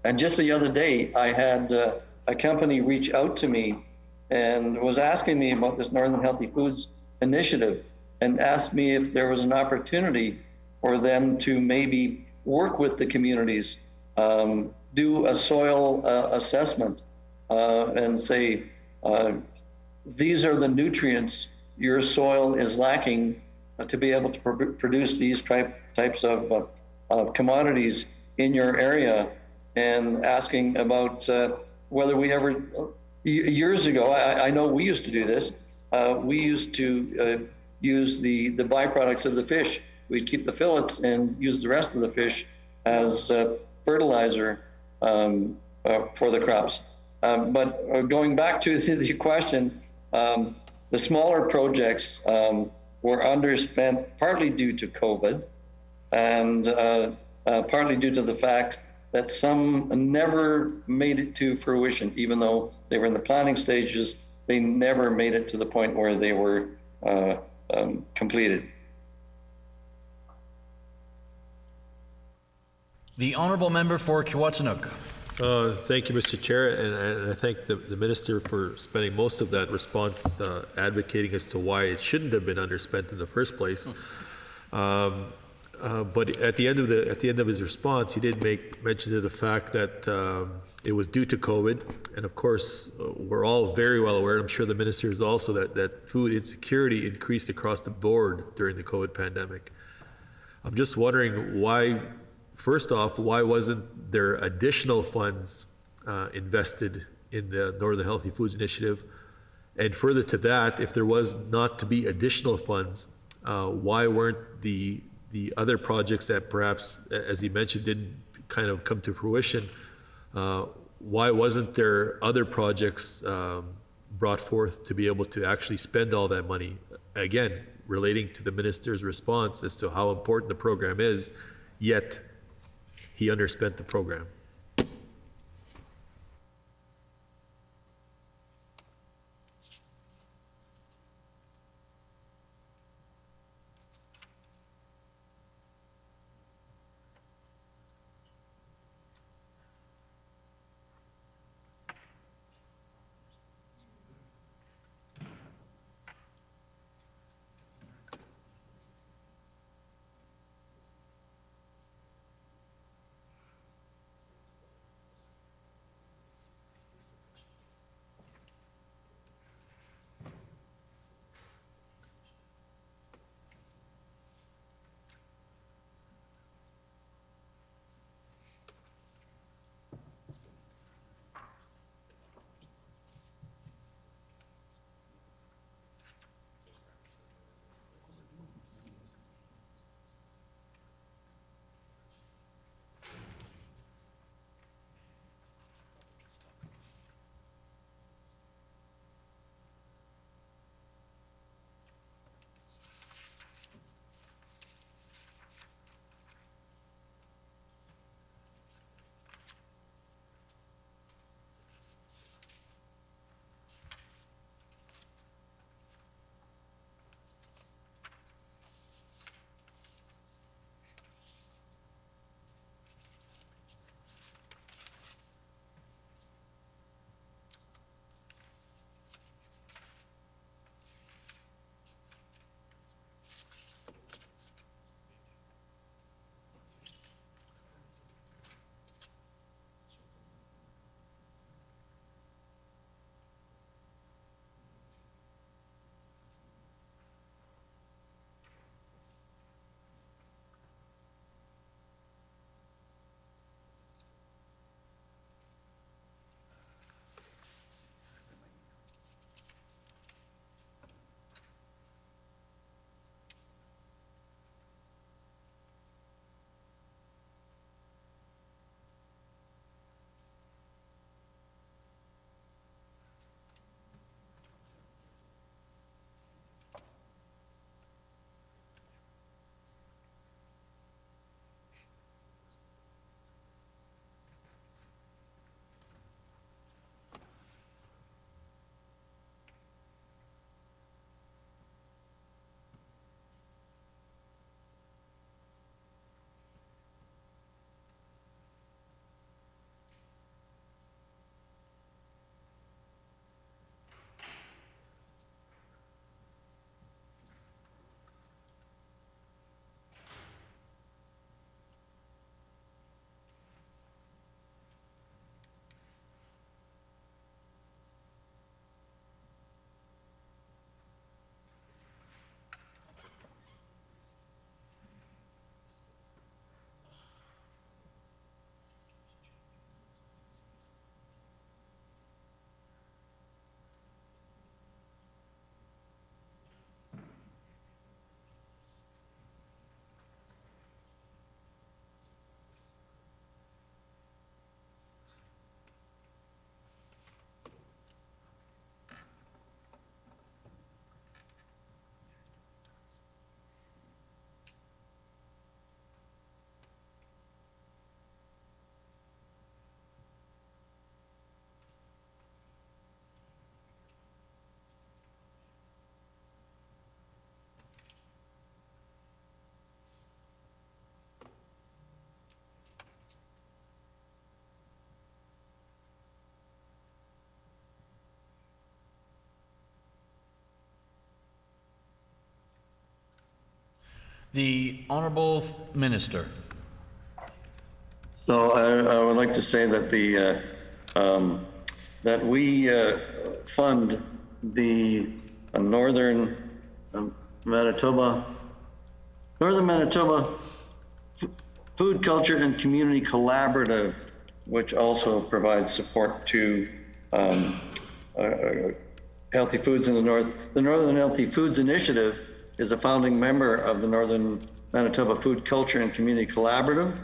And just the other day, I had a company reach out to me and was asking me about this Northern Healthy Foods Initiative and asked me if there was an opportunity for them to maybe work with the communities, do a soil assessment and say, these are the nutrients your soil is lacking to be able to produce these types of commodities in your area, and asking about whether we ever, years ago, I know we used to do this, we used to use the byproducts of the fish. We'd keep the fillets and use the rest of the fish as fertilizer for the crops. But going back to the question, the smaller projects were underspent partly due to COVID and partly due to the fact that some never made it to fruition. Even though they were in the planning stages, they never made it to the point where they were completed. The Honourable Member for Kiwatanuk. Thank you, Mr. Chair, and I thank the Minister for spending most of that response advocating as to why it shouldn't have been underspent in the first place. But at the end of his response, he did make mention of the fact that it was due to COVID, and of course, we're all very well aware, I'm sure the Minister is also, that food insecurity increased across the board during the COVID pandemic. I'm just wondering why first off, why wasn't there additional funds invested in the Northern Healthy Foods Initiative? And further to that, if there was not to be additional funds, why weren't the other projects that perhaps, as he mentioned, didn't kind of come to fruition, why wasn't there other projects brought forth to be able to actually spend all that money? Again, relating to the minister's response as to how important the program is, yet he underspent the program. The Honourable Minister. So I would like to say that that we fund the Northern Manitoba Food Culture and Community Collaborative, which also provides support to healthy foods in the North. The Northern Healthy Foods Initiative is a founding member of the Northern Manitoba Food Culture and Community Collaborative,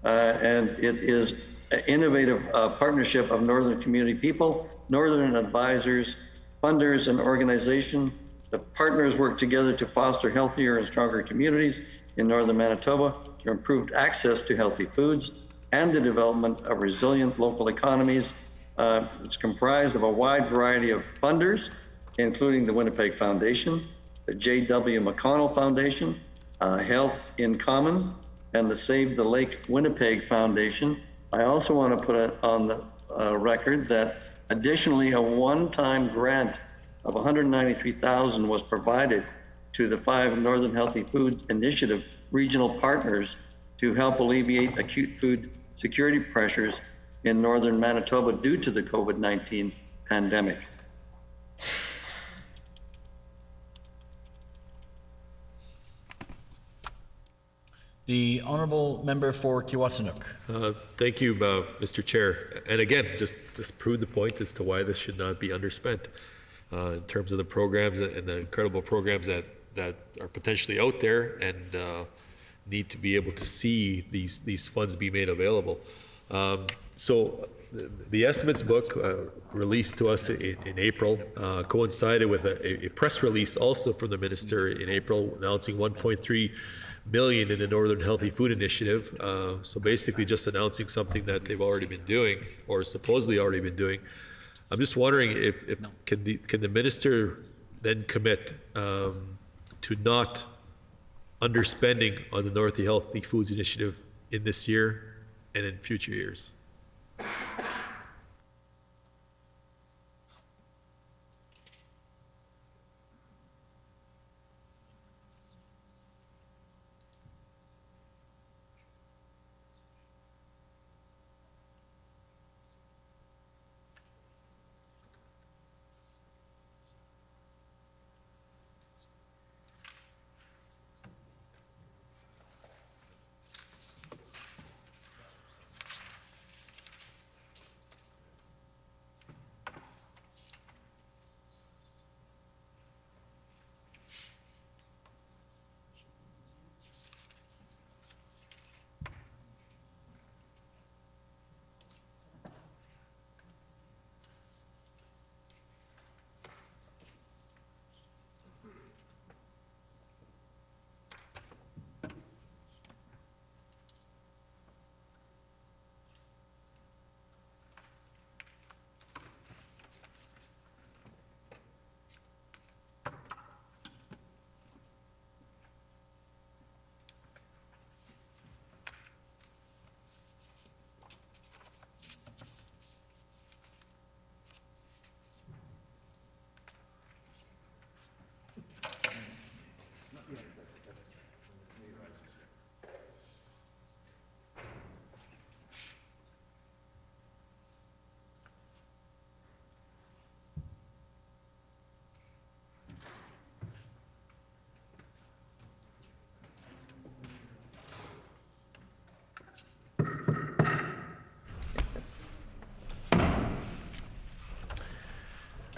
and it is an innovative partnership of Northern community people, Northern advisors, funders, and organizations. The partners work together to foster healthier and stronger communities in Northern Manitoba, to improve access to healthy foods, and the development of resilient local economies. It's comprised of a wide variety of funders, including the Winnipeg Foundation, the J.W. McConnell Foundation, Health in Common, and the Save the Lake Winnipeg Foundation. I also want to put it on the record that additionally a one-time grant of $193,000 was provided to the 5 Northern Healthy Foods Initiative regional partners to help alleviate acute food security pressures in Northern Manitoba due to the COVID-19 pandemic. The honourable member for Kiiwetinoong. Thank you, Mr. Chair. And again, just prove the point as to why this should not be underspent in terms of the programs and the incredible programs that are potentially out there and need to be able to see these funds be made available. So the estimates book released to us in April coincided with a press release also from the minister in April announcing 1.3 million in the Northern Healthy Food Initiative. So basically just announcing something that they've already been doing or supposedly already been doing. I'm just wondering if can the minister then commit to not underspending on the North Healthy Foods Initiative in this year and in future years?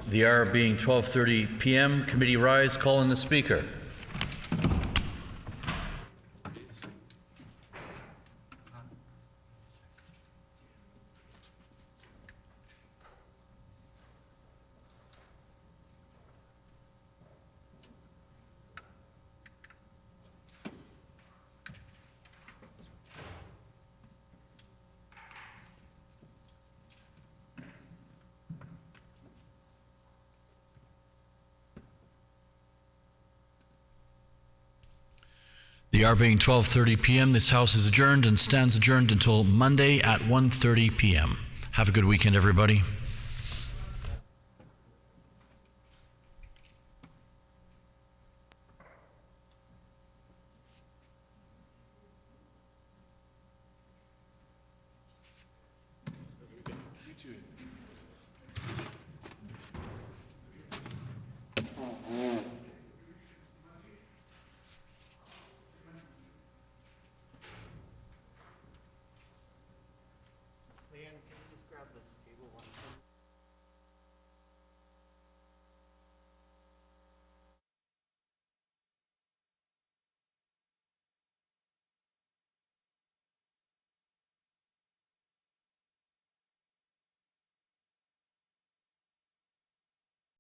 The hour being 12:30 p.m. Committee rise, call in the Speaker. The hour being 12:30 p.m., this House is adjourned and stands adjourned until Monday at 1:30 p.m. Have a good weekend, everybody.